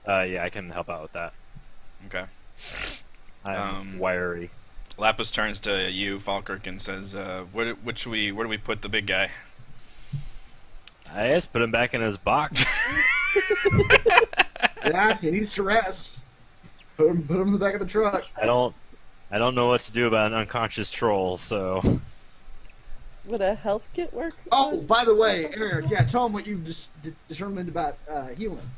Speaker 4: I can help out with that.
Speaker 1: Okay.
Speaker 4: I'm wiry.
Speaker 1: Lapis turns to you, Falkirk, and says, where do we put the big guy?
Speaker 4: I just put him back in his box.
Speaker 3: Yeah, he needs to rest. Put him in the back of the truck.
Speaker 4: I don't know what to do about an unconscious troll, so...
Speaker 2: Would a health kit work?
Speaker 3: Oh, by the way, Eric, yeah, tell him what you just determined about healing.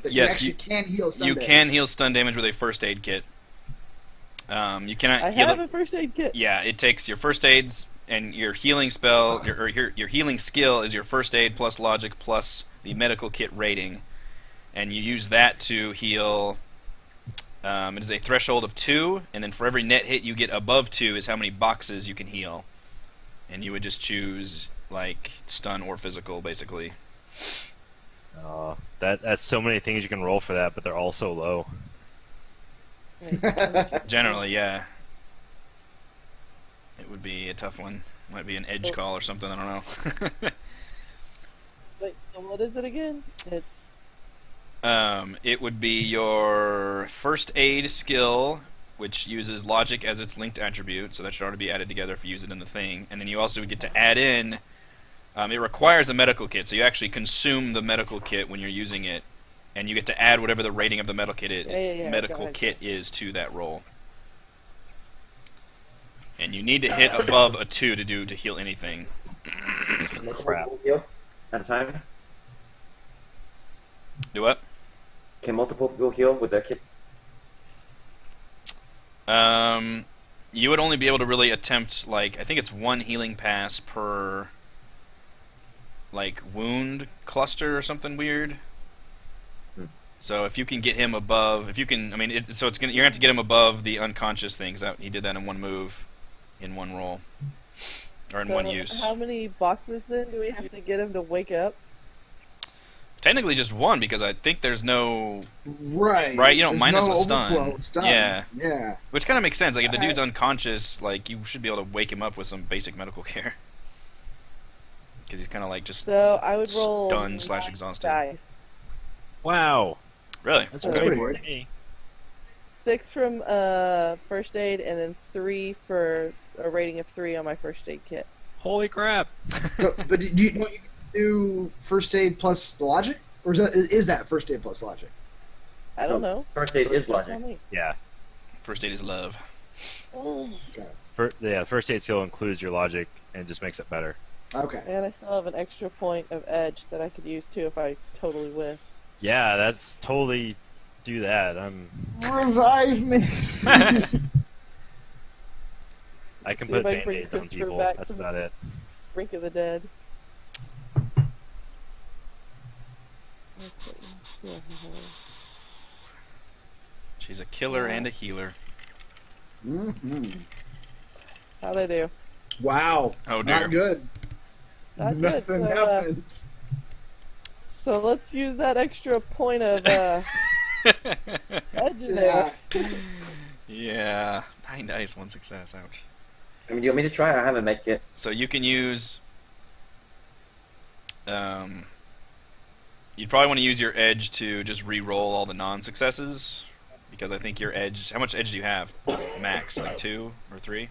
Speaker 3: That
Speaker 1: Yes,
Speaker 3: you actually can heal stun
Speaker 1: You
Speaker 3: damage.
Speaker 1: can heal stun damage with a first aid kit. You cannot
Speaker 2: I
Speaker 1: heal
Speaker 2: have
Speaker 1: it.
Speaker 2: a first aid kit.
Speaker 1: Yeah, it takes your first aids and your healing spell, your healing skill is your first aid plus logic plus the medical kit rating, and you use that to heal. It is a threshold of 2, and then for every net hit you get above 2 is how many boxes you can heal, and you would just choose like stun or physical, basically.
Speaker 4: That's so many things you can roll for that, but they're all so low.
Speaker 1: Generally, yeah. It would be a tough one. Might be an edge call or something, I don't know.
Speaker 2: Wait, so what is it again? It's
Speaker 1: It would be your first aid skill, which uses logic as its linked attribute, so that should already be added together if you use it in the thing. And then you also get to add in, it requires a medical kit, so you actually consume the medical kit when you're using it, and you get to add whatever the rating of the medical kit is to that roll. And you need to hit above a 2 to heal anything.
Speaker 4: Crap.
Speaker 5: Heal at a time?
Speaker 1: Do what?
Speaker 5: Can multiple people heal with their kits?
Speaker 1: You would only be able to really attempt, like, I think it's 1 healing pass per, like, wound cluster or something weird. So if you can get him above, you're gonna have to get him above the unconscious thing, because he did that in 1 move, in 1 roll, or in 1 use.
Speaker 2: How many boxes then do we have to get him to wake up?
Speaker 1: Technically just 1, because I think there's no...
Speaker 3: Right.
Speaker 1: You don't
Speaker 3: There's
Speaker 1: minus
Speaker 3: no
Speaker 1: a stun.
Speaker 3: overflow stun.
Speaker 1: Yeah.
Speaker 3: Yeah.
Speaker 1: Which kind of makes sense. Like, if the dude's unconscious, like, you should be able to wake him up with some basic medical care. Because he's kind of like just
Speaker 2: So I would roll
Speaker 1: stunned / exhausted.
Speaker 2: dice.
Speaker 4: Wow.
Speaker 1: Really?
Speaker 3: That's
Speaker 2: Okay.
Speaker 3: pretty good.
Speaker 4: Hey.
Speaker 2: 6 from first aid, and then 3 for a rating of 3 on my first aid kit.
Speaker 4: Holy crap.
Speaker 3: But do you know you can do first aid plus the logic? Or is that first aid plus logic?
Speaker 2: I don't know.
Speaker 5: First aid is
Speaker 2: Tell
Speaker 5: logic.
Speaker 2: me.
Speaker 4: Yeah.
Speaker 1: First aid is love.
Speaker 2: Oh,
Speaker 3: Okay.
Speaker 4: First aid skill includes your logic and just makes it better.
Speaker 3: Okay.
Speaker 2: And I still have an extra point of edge that I could use too if I totally whiff.
Speaker 4: Yeah, that's totally do that.
Speaker 3: Revive me.
Speaker 4: I can
Speaker 2: See
Speaker 4: put
Speaker 2: if I can bring
Speaker 4: band-aids on
Speaker 2: Christopher
Speaker 4: people.
Speaker 2: back
Speaker 4: That's
Speaker 2: from the
Speaker 4: about it.
Speaker 2: brink of the dead. Okay, let's see what I have.
Speaker 1: She's a killer and a healer.
Speaker 3: Mm-hmm.
Speaker 2: How'd I do?
Speaker 3: Wow.
Speaker 1: Oh, dear.
Speaker 3: Not good.
Speaker 2: Not good.
Speaker 3: Nothing
Speaker 2: So,
Speaker 3: happened.
Speaker 2: so let's use that extra point of edge there.
Speaker 1: Yeah. 9 dice, 1 success. Ouch.
Speaker 5: I mean, do you want me to try? I have a med kit.
Speaker 1: So you can use... you'd probably want to use your edge to just re-roll all the non-successes. Because I think your edge... How much edge do you have? Max? Like 2 or 3?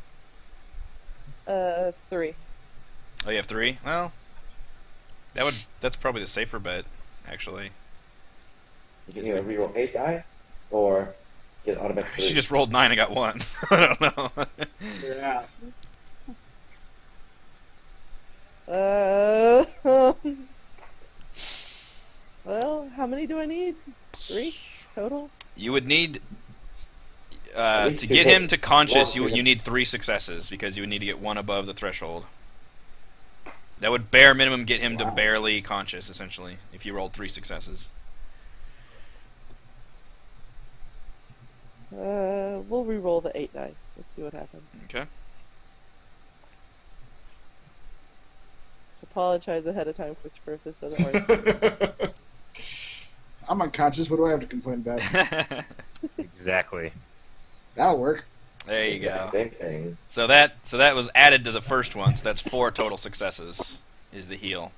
Speaker 2: 3.
Speaker 1: Oh, you have 3? Well... That's probably the safer bet, actually.
Speaker 5: You can either reroll 8 dice, or get an automatic 3.
Speaker 1: She just rolled 9 and got 1. I don't know.
Speaker 3: Yeah.
Speaker 2: Well, how many do I need? 3 total?
Speaker 1: You would need...
Speaker 5: At least
Speaker 1: to
Speaker 5: 2
Speaker 1: get him
Speaker 5: hits.
Speaker 1: to conscious,
Speaker 5: Well,
Speaker 1: you need 3 successes, because you would need to get 1 above the threshold. That would bare minimum get him to barely conscious, essentially, if you rolled 3 successes.
Speaker 2: We'll re-roll the 8 dice. Let's see what happens.
Speaker 1: Okay.
Speaker 2: Apologize ahead of time, Christopher, if this doesn't work.
Speaker 3: I'm unconscious. What do I have to complain about?
Speaker 4: Exactly.
Speaker 3: That'll work.
Speaker 1: There you go.
Speaker 5: Same thing.
Speaker 1: So that was added to the first one, so that's 4 total successes, is the heal.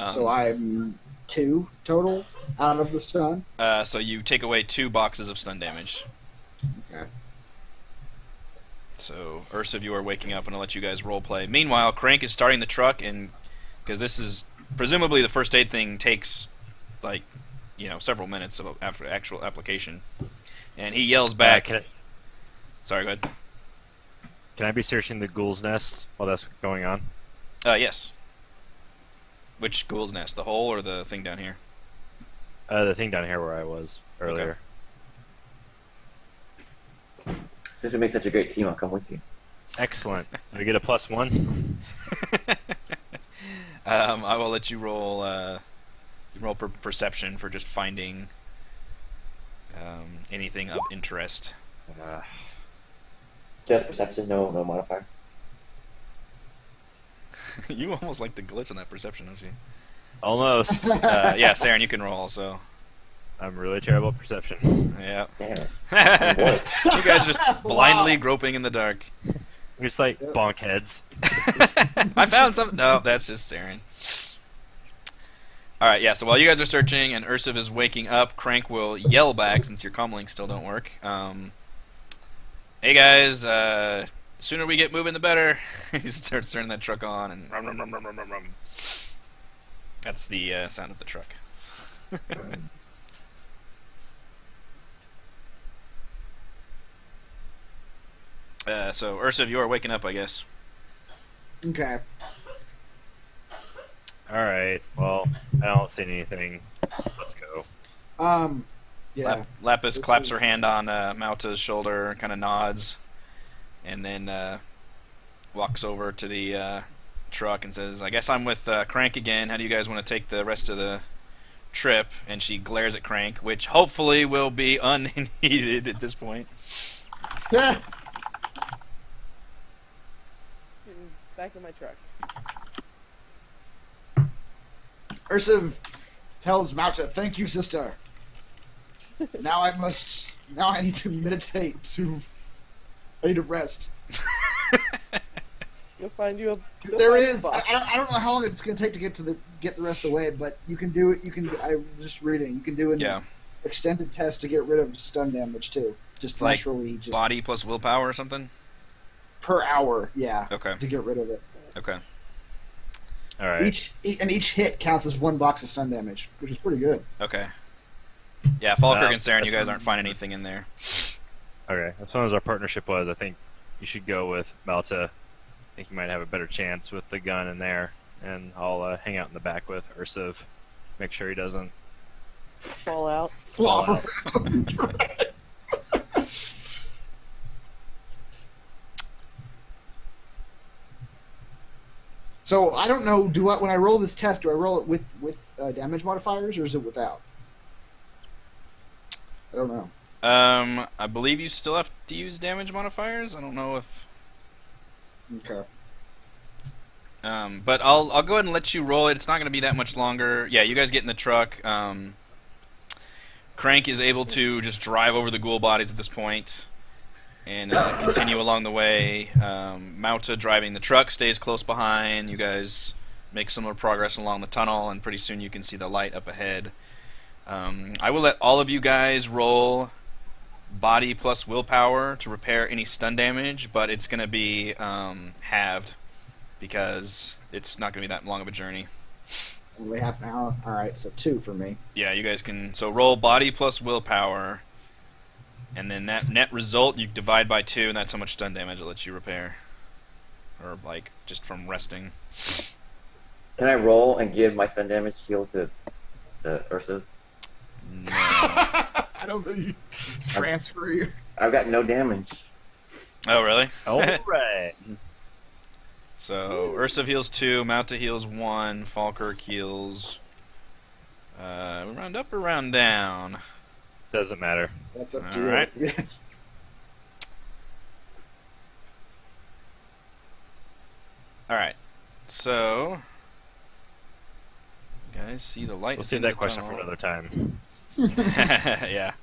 Speaker 3: So I'm 2 total out of the stun.
Speaker 1: So you take away 2 boxes of stun damage.
Speaker 3: Okay.
Speaker 1: So Ursa, you are waking up, and I'll let you guys role play. Meanwhile, Crank is starting the truck, and because this is presumably the first aid thing takes like several minutes of after actual application, and he yells back. Sorry, go ahead.
Speaker 4: Can I be searching the ghoul's nest while that's going on?
Speaker 1: Yes. Which ghoul's nest? The hole or the thing down here?
Speaker 4: The thing down here where I was earlier.
Speaker 5: Since we make such a great team, I'll come with you.
Speaker 4: Excellent. Do we get a +1?
Speaker 1: I will let you roll. Roll perception for just finding anything of interest.
Speaker 5: Just perception, no modifier.
Speaker 1: You almost like the glitch on that perception, don't you?
Speaker 4: Almost.
Speaker 1: Yeah, Saren, you can roll also.
Speaker 4: I'm really terrible at perception.
Speaker 1: Yeah.
Speaker 5: Damn.
Speaker 1: You guys are just blindly groping in the dark.
Speaker 4: We're just like bonk heads.
Speaker 1: I found something. No, that's just Saren. Alright, yeah, so while you guys are searching and Ursuf is waking up, Crank will yell back, since your comlinks still don't work. Hey guys, the sooner we get moving the better. He starts turning that truck on, and rum, rum, rum, rum, rum, rum, rum. That's the sound of the truck. So Ursuf, you are waking up, I guess.
Speaker 3: Okay.
Speaker 4: Alright, well, I don't see anything. Let's go.
Speaker 3: Yeah.
Speaker 1: Lapis claps her hand on Mauta's shoulder, kind of nods, and then walks over to the truck and says, I guess I'm with Crank again. How do you guys want to take the rest of the trip? And she glares at Crank, which hopefully will be unneeded at this point.
Speaker 2: Back in my truck.
Speaker 3: Ursa tells Mauta, "Thank you, sister. Now I need to meditate. I need to rest."
Speaker 2: You'll find you a.
Speaker 3: There is. I don't know how long it's going to take to get the rest of the way, but you can do it. I was just reading. You can do an extended test to get rid of stun damage too. Just
Speaker 1: It's
Speaker 3: naturally,
Speaker 1: like
Speaker 3: just
Speaker 1: body plus willpower or something?
Speaker 3: per hour. Yeah.
Speaker 1: Okay.
Speaker 3: To get rid of it.
Speaker 1: Okay.
Speaker 4: Alright.
Speaker 3: Each hit counts as 1 box of stun damage, which is pretty good.
Speaker 1: Okay. Yeah, Falkirk and Saren,
Speaker 4: that's
Speaker 1: you guys
Speaker 4: fine.
Speaker 1: aren't finding anything in there.
Speaker 4: Okay, as long as our partnership was, I think you should go with Malta think you might have a better chance with the gun in there, and I'll hang out in the back with Ursiv. Make sure he doesn't
Speaker 2: Fall out.
Speaker 4: fall out.
Speaker 3: So I don't know. When I roll this test, do I roll it with damage modifiers or is it without? I don't know.
Speaker 1: I believe you still have to use damage modifiers. I don't know if.
Speaker 3: Okay.
Speaker 1: But I'll go ahead and let you roll it. It's not going to be that much longer. Yeah, you guys get in the truck. Crank is able to just drive over the ghoul bodies at this point and continue along the way. Mauta driving the truck stays close behind. You guys make similar progress along the tunnel, and pretty soon you can see the light up ahead. I will let all of you guys roll body plus willpower to repair any stun damage, but it's going to be halved because it's not going to be that long of a journey.
Speaker 3: Only half an hour? Alright, so 2 for me.
Speaker 1: Yeah, you guys can... So roll body plus willpower, and then that net result you divide by 2, and that's how much stun damage it lets you repair. Or, like, just from resting.
Speaker 5: Can I roll and give my stun damage heal to Ursa?
Speaker 1: No.
Speaker 3: I don't know. You transfer your...
Speaker 5: I've got no damage.
Speaker 1: Oh, really?
Speaker 4: Alright.
Speaker 1: So, Ursa heals 2, Mauta heals 1, Falkirk heals... round up or round down?
Speaker 4: Doesn't matter.
Speaker 3: That's up
Speaker 1: All
Speaker 3: to you.
Speaker 1: right. Alright, so... You guys see the light?
Speaker 4: We'll save that question for another time.
Speaker 1: Yeah.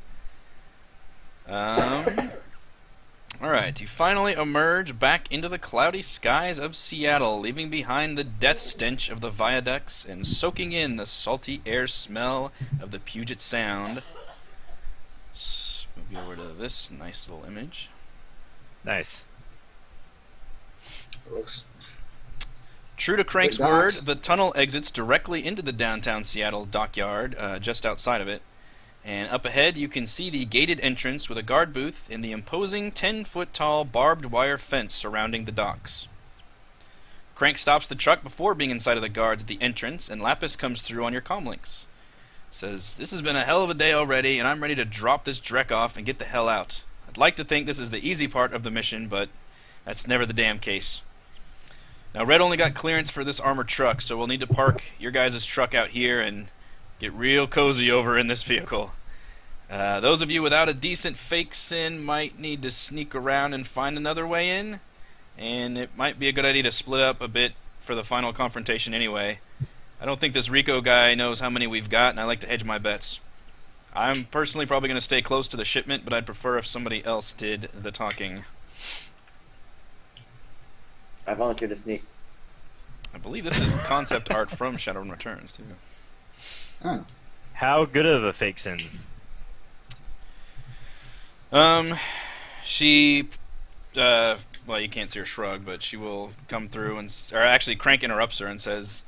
Speaker 1: Alright, you finally emerge back into the cloudy skies of Seattle, leaving behind the death stench of the viaducts and soaking in the salty air smell of the Puget Sound. Let's move over to this nice little image.
Speaker 4: Nice.
Speaker 3: Looks...
Speaker 1: True to Crank's
Speaker 3: The
Speaker 1: word,
Speaker 3: docks.
Speaker 1: the tunnel exits directly into the downtown Seattle dockyard, just outside of it. And up ahead, you can see the gated entrance with a guard booth and the imposing 10-foot-tall barbed wire fence surrounding the docks. Crank stops the truck before being inside of the guards at the entrance, and Lapis comes through on your comlinks. Says, "This has been a hell of a day already, and I'm ready to drop this dreck off and get the hell out. I'd like to think this is the easy part of the mission, but that's never the damn case. Now, Red only got clearance for this armored truck, so we'll need to park your guys' truck out here and get real cozy over in this vehicle. Those of you without a decent fake sin might need to sneak around and find another way in, and it might be a good idea to split up a bit for the final confrontation anyway. I don't think this Rico guy knows how many we've got, and I like to hedge my bets. I'm personally probably going to stay close to the shipment, but I'd prefer if somebody else did the talking."
Speaker 5: I volunteer to sneak.
Speaker 1: I believe this is concept art from Shadowrun Returns, too.
Speaker 3: Oh.
Speaker 4: How good of a fake sin?
Speaker 1: She, well, you can't see her shrug, but she will come through and, or actually Crank interrupts her and says,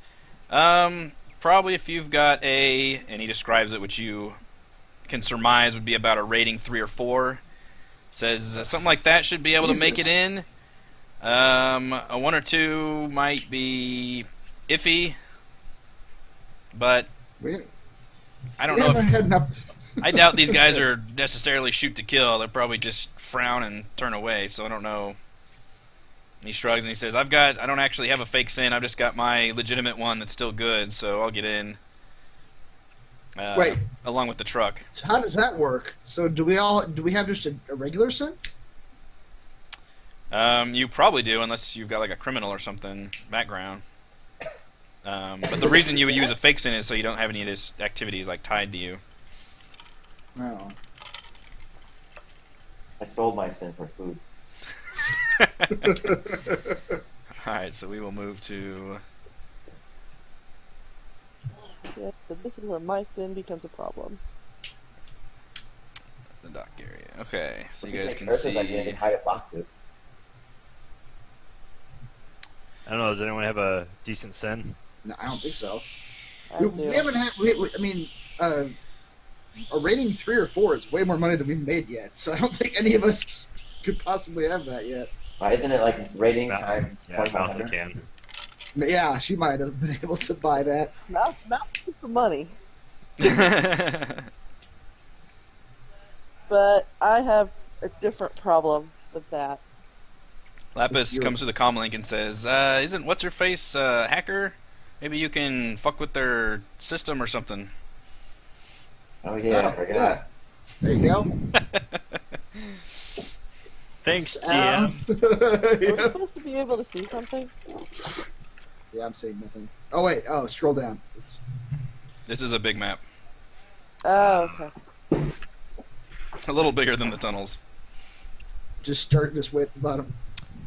Speaker 1: probably if you've got and he describes it, which you can surmise would be about a rating 3 or 4. Says, something like that should be able to make it in. A 1 or 2 might be iffy, but I don't know if... I doubt these guys are necessarily shoot to kill. They'll probably just frown and turn away, so I don't know. And he shrugs and he says, I don't actually have a fake sin. I've just got my legitimate one that's still good, so I'll get in.
Speaker 3: Wait.
Speaker 1: Along with the truck.
Speaker 3: So how does that work? So do we have just a regular sin?
Speaker 1: You probably do, unless you've got like a criminal or something background. But the reason you would use a fake sin is so you don't have any of this activities like tied to you.
Speaker 3: No.
Speaker 5: I sold my sin for food.
Speaker 1: Alright, so we will move to...
Speaker 2: Yes, but this is where my sin becomes a problem.
Speaker 1: the dock area. Okay, so you guys can
Speaker 5: Ursa's
Speaker 1: see...
Speaker 5: idea, just hide at boxes.
Speaker 4: I don't know, does anyone have a decent sin?
Speaker 3: No, I don't think so.
Speaker 2: I
Speaker 3: We
Speaker 2: do.
Speaker 3: haven't had. I mean, a rating 3 or 4 is way more money than we've made yet. So I don't think any of us could possibly have that yet.
Speaker 5: Isn't it like rating
Speaker 4: Mount-
Speaker 5: times
Speaker 4: Yeah, Mountain
Speaker 5: 2500?
Speaker 4: can.
Speaker 3: Yeah, she might have been able to buy that.
Speaker 2: Mouse took the money, but I have a different problem with that.
Speaker 1: Lapis comes to the comm link and says, "Isn't what's her face hacker? Maybe you can fuck with their system or something."
Speaker 5: Oh yeah, I
Speaker 3: Oh,
Speaker 5: forgot.
Speaker 3: yeah. There you go.
Speaker 4: Thanks, GM.
Speaker 2: Are we
Speaker 3: yeah.
Speaker 2: supposed to be able to see something?
Speaker 3: Yeah, I'm saying nothing. Oh wait, oh, scroll down. It's
Speaker 1: This is a big map,
Speaker 2: Oh, okay.
Speaker 1: a little bigger than the tunnels.
Speaker 3: just starting this way at the bottom.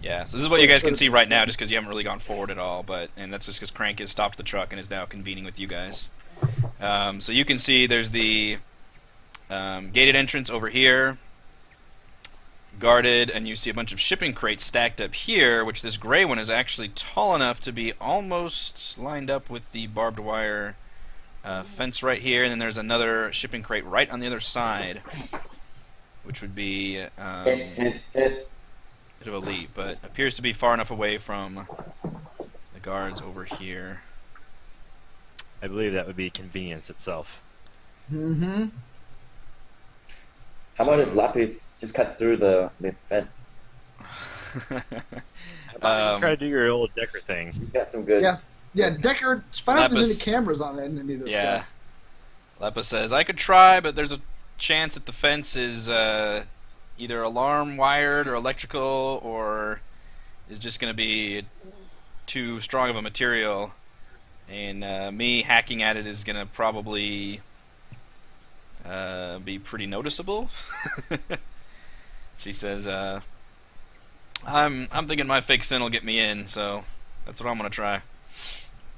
Speaker 1: Yeah, so this is what you guys can see right now, just because you haven't really gone forward at all. And that's just because Crank has stopped the truck and is now convening with you guys. So you can see there's the gated entrance over here, guarded, and you see a bunch of shipping crates stacked up here, which this gray one is actually tall enough to be almost lined up with the barbed wire fence right here. And then there's another shipping crate right on the other side, which would be bit of a leap, but appears to be far enough away from the guards over here.
Speaker 4: I believe that would be convenience itself.
Speaker 3: Mm-hmm.
Speaker 5: How about if Lapis just cut through the fence?
Speaker 4: Try to do your old Decker thing.
Speaker 5: He's got some good.
Speaker 3: Yeah. Yeah, Decker, find out if there's
Speaker 1: Lapis.
Speaker 3: any cameras on any of this
Speaker 1: Yeah.
Speaker 3: stuff.
Speaker 1: Lapis says, I could try, but there's a chance that the fence is either alarm wired or electrical, or is just going to be too strong of a material. And me hacking at it is going to probably be pretty noticeable. She says, I'm thinking my fake sin will get me in, so that's what I'm going to try.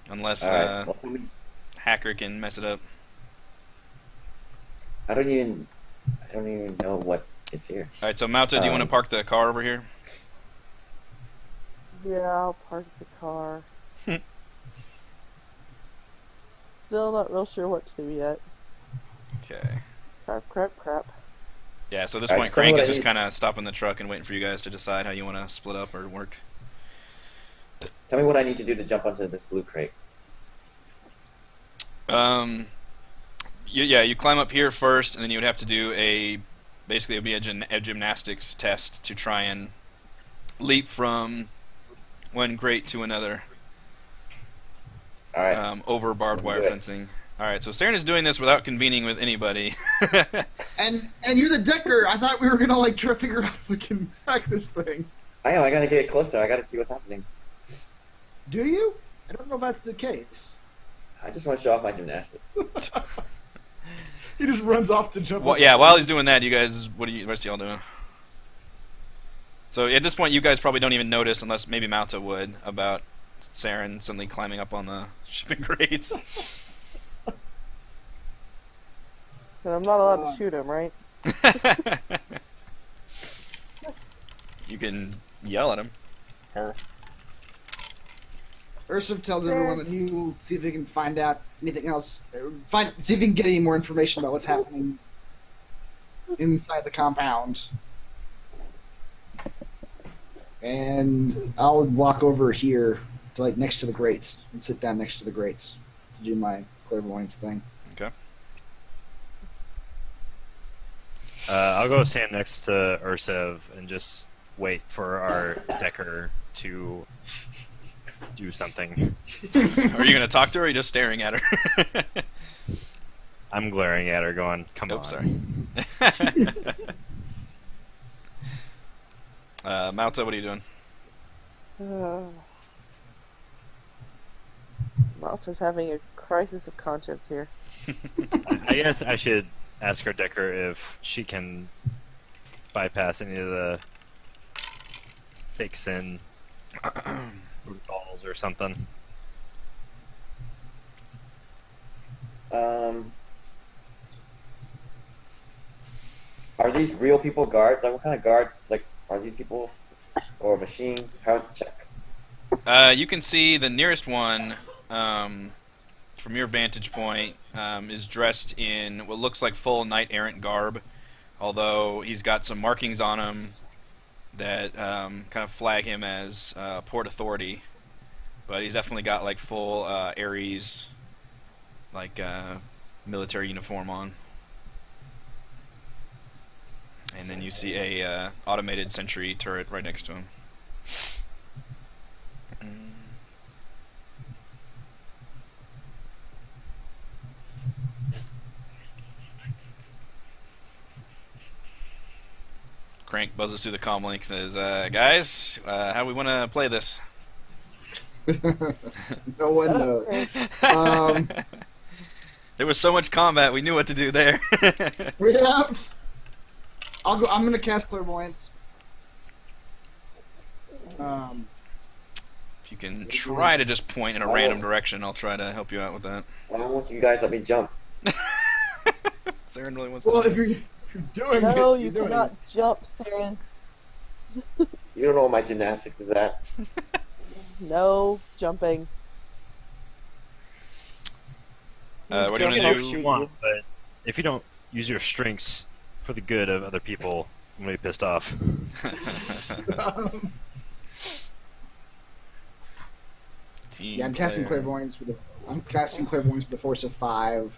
Speaker 1: Unless
Speaker 5: All right. Well,
Speaker 1: hacker can mess it up.
Speaker 5: I don't even know what is here.
Speaker 1: Alright, so Mauta, do you want to park the car over here?
Speaker 2: Yeah, I'll park the car. Still not real sure what to do yet.
Speaker 1: Okay.
Speaker 2: Crap.
Speaker 1: Yeah, so at this
Speaker 5: Alright,
Speaker 1: point,
Speaker 5: so
Speaker 1: Crank
Speaker 5: what
Speaker 1: is
Speaker 5: I
Speaker 1: just
Speaker 5: need-
Speaker 1: kind of stopping the truck and waiting for you guys to decide how you want to split up or work.
Speaker 5: Tell me what I need to do to jump onto this blue crate.
Speaker 1: You climb up here first, and then you would have to do basically it would be a gymnastics test to try and leap from one grate to another
Speaker 5: All right.
Speaker 1: over barbed wire
Speaker 5: Do it.
Speaker 1: fencing. Alright, so Saren is doing this without convening with anybody.
Speaker 3: And you're the Decker. I thought we were gonna try to figure out if we can hack this thing.
Speaker 5: I know. I gotta get closer. I gotta see what's happening.
Speaker 3: Do you? I don't know if that's the case.
Speaker 5: I just want to show off my gymnastics.
Speaker 3: He just runs off to jump.
Speaker 1: Well, yeah, while he's doing that, you guys, what's y'all doing? So at this point, you guys probably don't even notice, unless maybe Mauta would, about Saren suddenly climbing up on the shipping crates.
Speaker 2: And I'm not allowed to shoot him, right?
Speaker 1: You can yell at him.
Speaker 3: Ursuf tells everyone that he will see if he can find out anything else. See if he can get any more information about what's happening inside the compound. And I'll walk over here to next to the grates and sit down next to the grates to do my clairvoyance thing.
Speaker 1: Okay.
Speaker 4: I'll go stand next to Ursev and just wait for our Decker to do something.
Speaker 1: Are you going to talk to her, or are you just staring at her?
Speaker 4: I'm glaring at her going, come
Speaker 1: Nope,
Speaker 4: on.
Speaker 1: sorry. Mauta, what are you doing?
Speaker 2: Malta's having a crisis of conscience here.
Speaker 4: I guess I should ask our Decker if she can bypass any of the fake sin protocols or something.
Speaker 5: Are these real people guards? What kind of guards? Are these people or a machine? How's the check?
Speaker 1: You can see the nearest one, from your vantage point, is dressed in what looks like full knight-errant garb, although he's got some markings on him that kind of flag him as Port Authority, but he's definitely got like full Ares like military uniform on. And then you see a automated sentry turret right next to him. Crank buzzes through the comm link, says, guys, how we want to play this?
Speaker 3: No one knows.
Speaker 1: There was so much combat, we knew what to do there.
Speaker 3: Yeah. I'll go. I'm gonna cast clairvoyance.
Speaker 1: If you can try to just point in a random direction, I'll try to help you out with that.
Speaker 5: I don't want you guys to let me jump.
Speaker 1: Saren really wants
Speaker 3: Well,
Speaker 1: to.
Speaker 3: if you're doing
Speaker 2: No,
Speaker 3: it,
Speaker 2: you
Speaker 3: you're doing
Speaker 2: cannot
Speaker 3: it.
Speaker 2: jump, Saren.
Speaker 5: You don't know what my gymnastics is at.
Speaker 2: No jumping.
Speaker 1: What do you
Speaker 4: Jump
Speaker 1: want
Speaker 4: if
Speaker 1: to
Speaker 4: you
Speaker 1: do?
Speaker 4: want, but if you don't use your strengths for the good of other people, I'm gonna be pissed off.
Speaker 1: Team
Speaker 3: Yeah, I'm casting
Speaker 1: player.
Speaker 3: clairvoyance with a force of 5.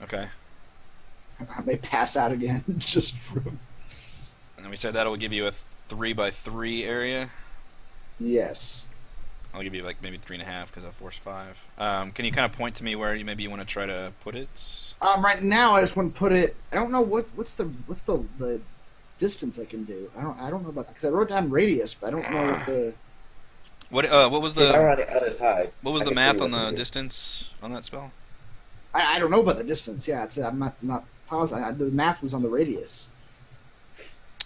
Speaker 1: Okay.
Speaker 3: I may pass out again. Just from...
Speaker 1: And we said that'll give you a 3x3 area.
Speaker 3: Yes.
Speaker 1: I'll give you like maybe 3.5 because I force 5. Can you kind of point to me where maybe you want to try to put it?
Speaker 3: Right now I just want to put it. I don't know what's the distance I can do. I don't know about that because I wrote down radius, but I don't know what the.
Speaker 1: What was
Speaker 5: If I were
Speaker 1: the
Speaker 5: on the other side,
Speaker 1: what was
Speaker 5: I
Speaker 1: the
Speaker 5: could
Speaker 1: math
Speaker 5: see
Speaker 1: on
Speaker 5: what
Speaker 1: the
Speaker 5: to do.
Speaker 1: distance on that spell?
Speaker 3: I don't know about the distance. Yeah, I'm not positive. The math was on the radius.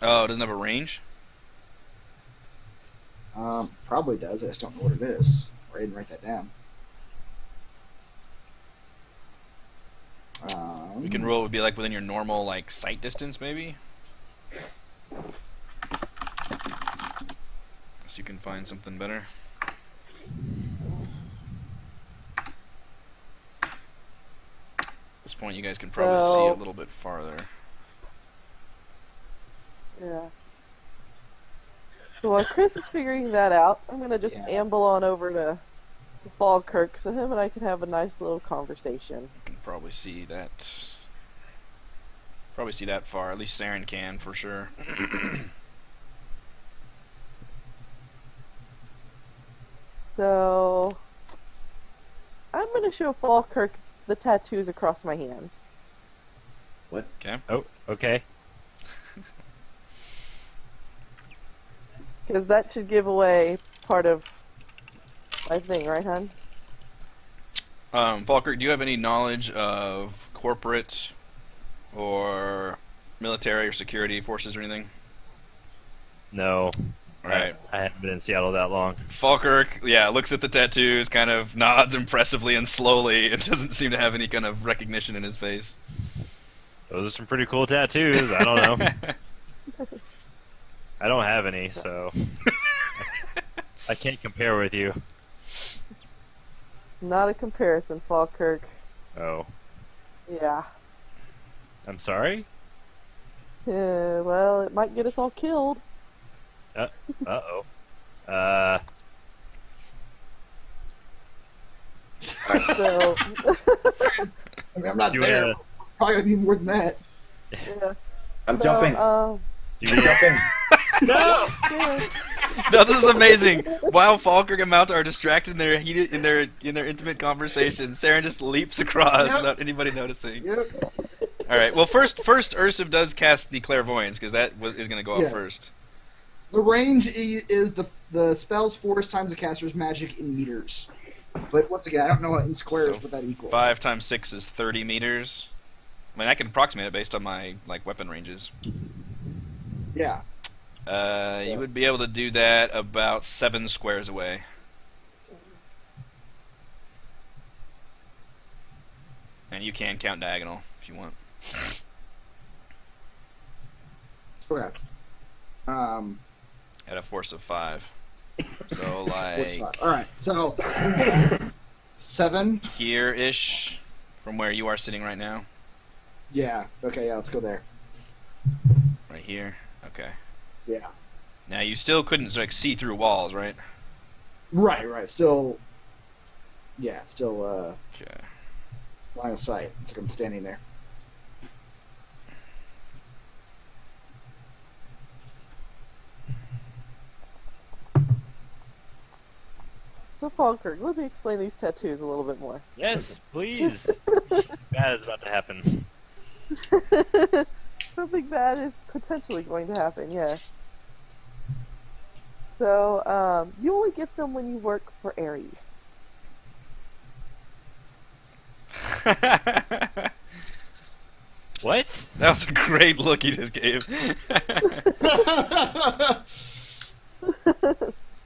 Speaker 1: Oh, it doesn't have a range?
Speaker 3: Probably does. I just don't know what it is. Or I didn't write that down.
Speaker 1: We can roll. It would be like within your normal like sight distance, maybe. So you can find something better. At this point, you guys can probably see a little bit farther.
Speaker 2: Yeah. So while Chris is figuring that out, I'm gonna just amble on over to Falkirk so him and I can have a nice little conversation.
Speaker 1: You can probably see that. Probably see that far. At least Saren can for sure.
Speaker 2: So I'm gonna show Falkirk the tattoos across my hands.
Speaker 1: Okay.
Speaker 4: Oh, okay.
Speaker 2: Because that should give away part of my thing, right, hon?
Speaker 1: Falkirk, do you have any knowledge of corporate or military or security forces or anything?
Speaker 4: No.
Speaker 1: Right.
Speaker 4: I haven't been in Seattle that long.
Speaker 1: Falkirk, yeah, looks at the tattoos, kind of nods impressively and slowly, and doesn't seem to have any kind of recognition in his face.
Speaker 4: Those are some pretty cool tattoos. I don't know. I don't have any, so I can't compare with you.
Speaker 2: Not a comparison, Falkirk.
Speaker 4: Oh,
Speaker 2: Yeah.
Speaker 4: I'm sorry?
Speaker 2: Well, it might get us all killed.
Speaker 4: Uh-oh.
Speaker 2: So,
Speaker 3: I mean, I'm not
Speaker 4: You,
Speaker 3: there. Probably gonna be more than that.
Speaker 2: yeah.
Speaker 5: I'm
Speaker 2: So,
Speaker 5: jumping.
Speaker 4: do
Speaker 5: I'm
Speaker 4: you,
Speaker 5: jumping.
Speaker 4: no!
Speaker 2: yeah.
Speaker 1: No, this is amazing. While Falkirk and Mount are distracted in their heated, in their intimate conversation, Saren just leaps across without anybody noticing.
Speaker 3: Yep.
Speaker 1: All right. Well, first Ursiv does cast the clairvoyance because that is going to go off
Speaker 3: Yes.
Speaker 1: first.
Speaker 3: The range is the spell's force times the caster's magic in meters. But once again, I don't know in squares
Speaker 1: So
Speaker 3: what that equals.
Speaker 1: 5 times 6 is 30 meters. I mean, I can approximate it based on my like weapon ranges.
Speaker 3: Yeah.
Speaker 1: You would be able to do that about 7 squares away. And you can count diagonal if you want.
Speaker 3: Okay.
Speaker 1: At a force of 5. So
Speaker 3: What's
Speaker 1: like
Speaker 3: that? All right. So 7.
Speaker 1: here-ish from where you are sitting right now.
Speaker 3: Yeah. Okay. Yeah. Let's go there.
Speaker 1: Right here. Okay.
Speaker 3: Yeah.
Speaker 1: Now you still couldn't like see through walls, right?
Speaker 3: Right. Still,
Speaker 1: Okay.
Speaker 3: line of sight. It's like I'm standing there.
Speaker 2: So, Falkirk, let me explain these tattoos a little bit more.
Speaker 4: Yes, please. That is about to happen.
Speaker 2: Something bad is potentially going to happen, yes. So, you only get them when you work for Ares.
Speaker 4: What?
Speaker 1: That was a great look he just gave.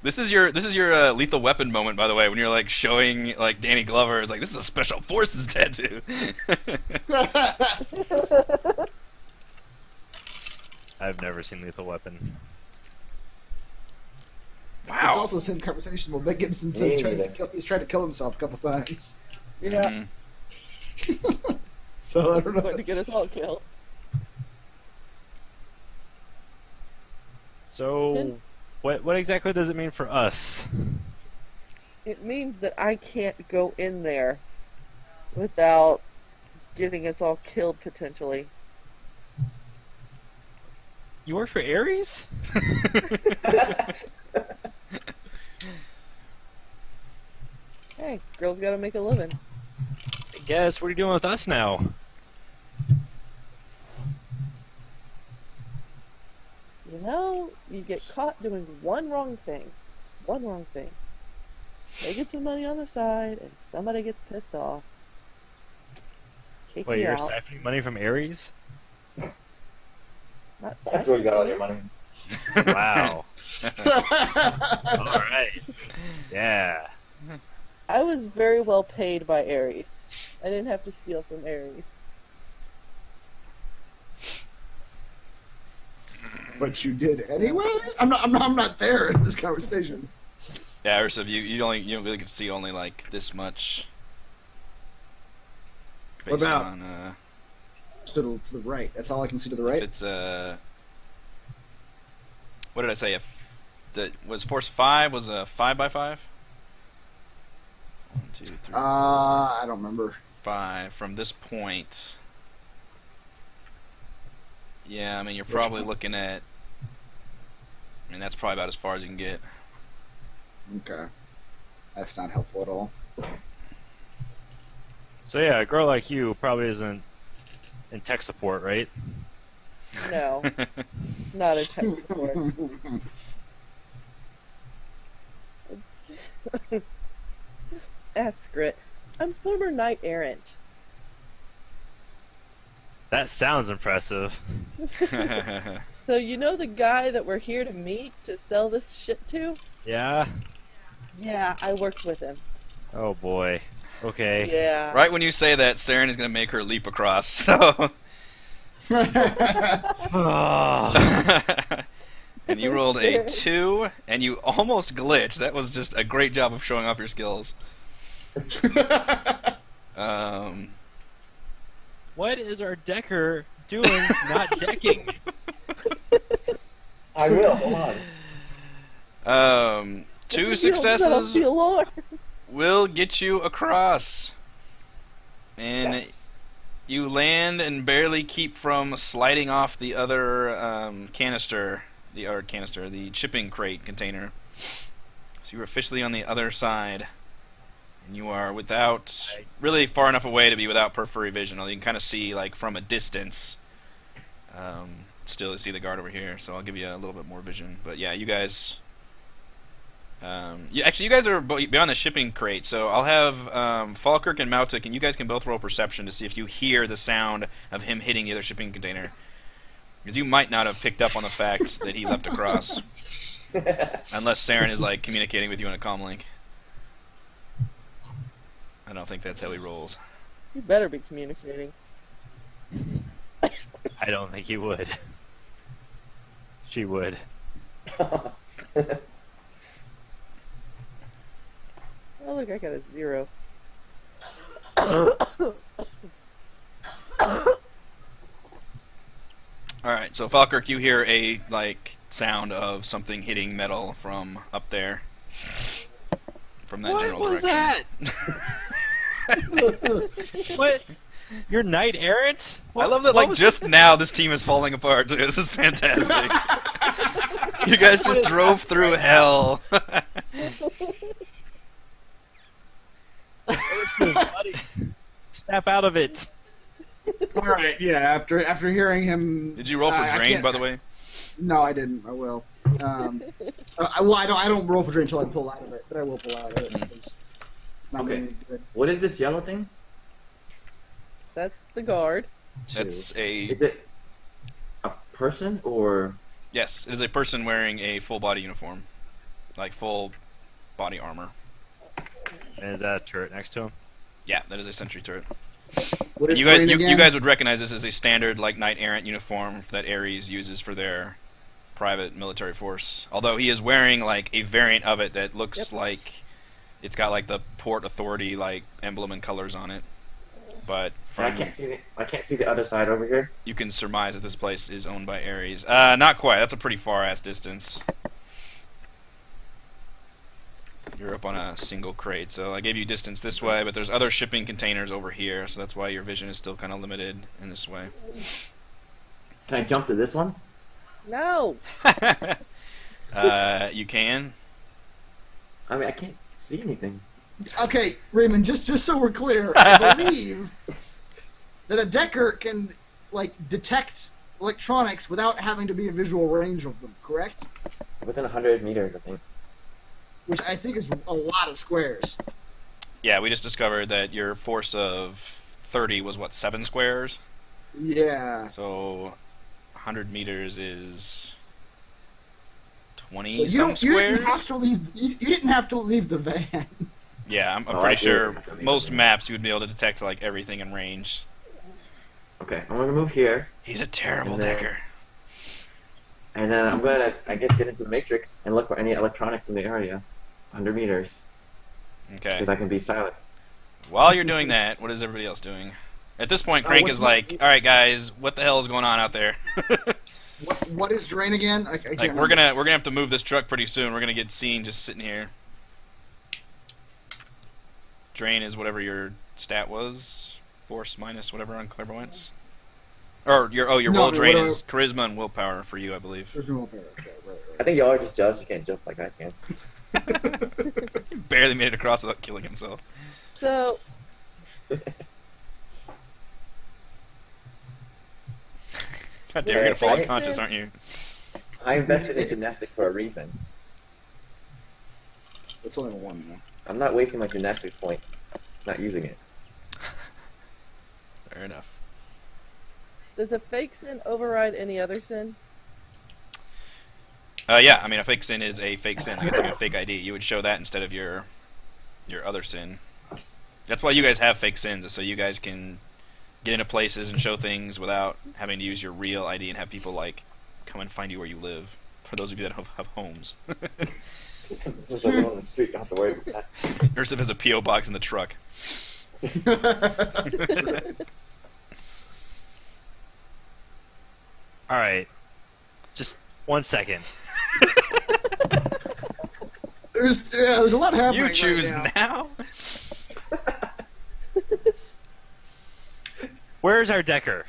Speaker 1: This is your Lethal Weapon moment, by the way, when you're like showing like Danny Glover is like, this is a Special Forces tattoo.
Speaker 4: I've never seen Lethal Weapon.
Speaker 3: It's
Speaker 1: Wow.
Speaker 3: also the same conversation. Well, Vic Gibson says he's tried to kill himself a couple times.
Speaker 2: Yeah,
Speaker 3: So I don't
Speaker 2: going to
Speaker 3: know.
Speaker 2: get us all killed.
Speaker 4: So, what exactly does it mean for us?
Speaker 2: It means that I can't go in there without getting us all killed, potentially.
Speaker 4: You work for Ares?
Speaker 2: Hey, girls gotta make a living.
Speaker 4: I guess. What are you doing with us now?
Speaker 2: You know, you get caught doing one wrong thing. One wrong thing. They get some money on the side, and somebody gets pissed off. Kick
Speaker 4: Wait,
Speaker 2: you
Speaker 4: you're
Speaker 2: out.
Speaker 4: siphoning money from Ares?
Speaker 2: Not
Speaker 5: That's where you got all your money.
Speaker 4: Wow. Alright. Yeah.
Speaker 2: I was very well paid by Ares. I didn't have to steal from Ares.
Speaker 3: But you did anyway. I'm not there in this conversation.
Speaker 1: Yeah, Ursa, you don't really get to see only like this much.
Speaker 3: What
Speaker 1: Based
Speaker 3: about-
Speaker 1: on
Speaker 3: To the right. That's all I can see to the
Speaker 1: if
Speaker 3: right.
Speaker 1: it's what did I say? If was Force 5 was a 5x5? 1, 2, 3,
Speaker 3: I don't remember.
Speaker 1: 5 from this point. Yeah, I mean you're probably
Speaker 3: one?
Speaker 1: looking at. I mean that's probably about as far as you can get.
Speaker 3: Okay, that's not helpful at all.
Speaker 4: So yeah, a girl like you probably isn't in tech support, right?
Speaker 2: No, not a tech support. Eskrit. I'm former knight errant.
Speaker 4: That sounds impressive.
Speaker 2: So you know the guy that we're here to meet to sell this shit to?
Speaker 4: Yeah?
Speaker 2: Yeah, I worked with him.
Speaker 4: Oh boy. Okay.
Speaker 2: Yeah.
Speaker 1: Right when you say that, Saren is gonna make her leap across. So. And you rolled a 2, and you almost glitched. That was just a great job of showing off your skills.
Speaker 4: What is our decker doing not decking?
Speaker 5: I will, hold on.
Speaker 1: 2 successes
Speaker 2: The alarm.
Speaker 1: will get you across. And
Speaker 3: Yes.
Speaker 1: you land and barely keep from sliding off the other canister, the shipping crate container. So you're officially on the other side. And you are really far enough away to be without periphery vision. Although you can kind of see, like, from a distance. Still see the guard over here, so I'll give you a little bit more vision. But yeah, you guys... you guys are beyond the shipping crate, so I'll have Falkirk and Mautic, and you guys can both roll perception to see if you hear the sound of him hitting the other shipping container. Because you might not have picked up on the fact that he leapt across. Unless Saren is, like, communicating with you in a comm link. I don't think that's how he rolls.
Speaker 2: You better be communicating.
Speaker 4: I don't think he would. She would.
Speaker 2: Oh, look, I got a 0.
Speaker 1: Alright, so Falkirk, you hear a, like, sound of something hitting metal from up there. From that general
Speaker 4: What was
Speaker 1: direction.
Speaker 4: that? What? You're knight errant?
Speaker 1: I love that, like, just now this team is falling apart. This is fantastic. You guys just drove through hell.
Speaker 4: Buddy, snap out of it.
Speaker 3: All right, yeah. After hearing him,
Speaker 1: Did you roll for
Speaker 3: I
Speaker 1: drain,
Speaker 3: can't-
Speaker 1: by the way?
Speaker 3: No, I didn't. I will. I don't roll for drain until I pull out of it, but I will pull out of it because it's not
Speaker 5: Okay.
Speaker 3: really good.
Speaker 5: What is this yellow thing?
Speaker 2: That's the guard.
Speaker 1: That's a...
Speaker 5: Is it a person or?
Speaker 1: Yes, it is a person wearing a full body uniform. Like, full body armor.
Speaker 4: And is that a turret next to him?
Speaker 1: Yeah, that is a sentry turret.
Speaker 3: What is
Speaker 1: You guys,
Speaker 3: drain
Speaker 1: you
Speaker 3: again?
Speaker 1: guys would recognize this as a standard, like, knight-errant uniform that Ares uses for their private military force. Although he is wearing, like, a variant of it that looks like it's got, like, the Port Authority, like, emblem and colors on it. But
Speaker 5: I
Speaker 1: from
Speaker 5: can't see the other side over here.
Speaker 1: you can surmise that this place is owned by Ares. Not quite. That's a pretty far-ass distance. You're up on a single crate, so I gave you distance this way, but there's other shipping containers over here, so that's why your vision is still kind of limited in this way.
Speaker 5: Can I jump to this one?
Speaker 2: No.
Speaker 1: You can.
Speaker 5: I mean, I can't see anything.
Speaker 3: Okay, Raymond. Just so we're clear, I believe that a Decker can like detect electronics without having to be a visual range of them. Correct?
Speaker 5: Within 100 meters, I think.
Speaker 3: Which I think is a lot of squares.
Speaker 1: Yeah, we just discovered that your force of 30 was, what, 7 squares?
Speaker 3: Yeah.
Speaker 1: So 100 meters is
Speaker 3: So
Speaker 1: 20-some
Speaker 3: you didn't have
Speaker 1: squares?
Speaker 3: to leave. You didn't have to leave the van.
Speaker 1: Yeah, I'm
Speaker 5: Oh, I
Speaker 1: pretty
Speaker 5: did.
Speaker 1: sure
Speaker 5: I believe
Speaker 1: most
Speaker 5: it.
Speaker 1: maps you would be able to detect, like, everything in range.
Speaker 5: Okay, I'm gonna move here,
Speaker 1: He's a terrible
Speaker 5: And then-
Speaker 1: decker.
Speaker 5: and then I'm gonna, I guess, get into the matrix and look for any electronics in the area, 100 meters,
Speaker 1: Okay.
Speaker 5: because I can be silent.
Speaker 1: While you're doing that, what is everybody else doing? At this point, Crank
Speaker 3: what's
Speaker 1: is
Speaker 3: my-
Speaker 1: like, "All right, guys, what the hell is going on out there?"
Speaker 3: What is drain again? I can't
Speaker 1: Like, we're
Speaker 3: remember.
Speaker 1: gonna have to move this truck pretty soon. We're gonna get seen just sitting here. Drain is whatever your stat was, force minus whatever on clairvoyance. Or your
Speaker 3: No,
Speaker 1: roll drain
Speaker 3: whatever.
Speaker 1: is charisma and willpower for you, I believe.
Speaker 3: There's no pair. Okay, right.
Speaker 5: I think y'all are just jealous you can't jump like I can.
Speaker 1: He barely made it across without killing himself.
Speaker 2: So
Speaker 1: God damn, you're gonna fall
Speaker 5: Right.
Speaker 1: unconscious, aren't you?
Speaker 5: I invested in gymnastics for a reason.
Speaker 3: It's only one now.
Speaker 5: I'm not wasting my gymnastics points, not using it.
Speaker 1: Fair enough.
Speaker 2: does a fake sin override any other sin?
Speaker 1: Yeah, I mean, a fake sin is a fake sin. Like, it's like a fake ID. You would show that instead of your other sin. That's why you guys have fake sins, is so you guys can get into places and show things without having to use your real ID and have people, like, come and find you where you live. For those of you that have homes.
Speaker 5: Since I'm on the street, I don't have to worry about that.
Speaker 1: Ursif has a P.O. box in the truck.
Speaker 4: Alright. Just 1 second.
Speaker 3: There's a lot happening.
Speaker 1: You
Speaker 3: right
Speaker 1: choose
Speaker 3: now.
Speaker 1: now?
Speaker 4: Where's our decker?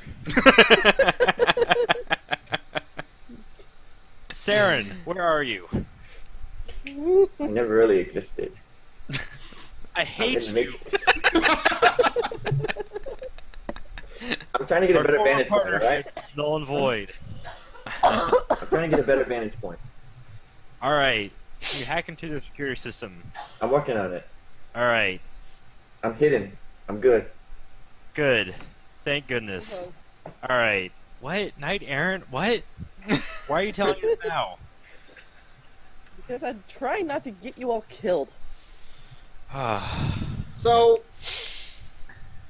Speaker 4: Saren, where are you?
Speaker 5: I never really existed.
Speaker 4: I
Speaker 5: I'm
Speaker 4: hate
Speaker 5: in the
Speaker 4: you.
Speaker 5: matrix. I'm trying to get a better vantage point, alright?
Speaker 4: Null and void.
Speaker 5: I'm trying to get a better vantage point.
Speaker 4: Alright. You hack into the security system.
Speaker 5: I'm working on it.
Speaker 4: Alright.
Speaker 5: I'm hidden. I'm good.
Speaker 4: Good. Thank goodness. Alright. What? Knight errant? What? Why are you telling us now?
Speaker 2: Because I'm trying not to get you all killed.
Speaker 3: So,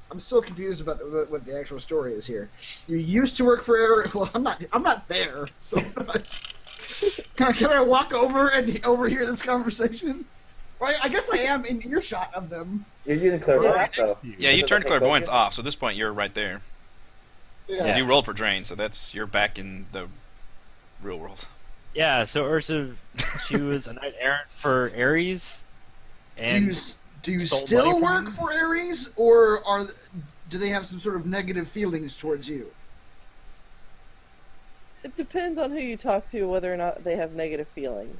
Speaker 3: I'm still confused about what the actual story is here. You used to work for Air. Well, I'm not there. So, can I walk over and overhear this conversation? Right, I guess I am in earshot of them.
Speaker 5: You're using clairvoyance, though.
Speaker 1: Yeah, you
Speaker 5: Doesn't
Speaker 1: turned
Speaker 5: that make
Speaker 1: clairvoyance
Speaker 5: sense?
Speaker 1: off, so at this point you're right there.
Speaker 3: Yeah.
Speaker 1: Because you rolled for drain, so you're back in the real world.
Speaker 4: Yeah, so Ursa, she was a knight errant for Ares, and
Speaker 3: Do you
Speaker 4: stole
Speaker 3: still
Speaker 4: money from
Speaker 3: work
Speaker 4: him?
Speaker 3: for Ares, or do they have some sort of negative feelings towards you?
Speaker 2: It depends on who you talk to, whether or not they have negative feelings.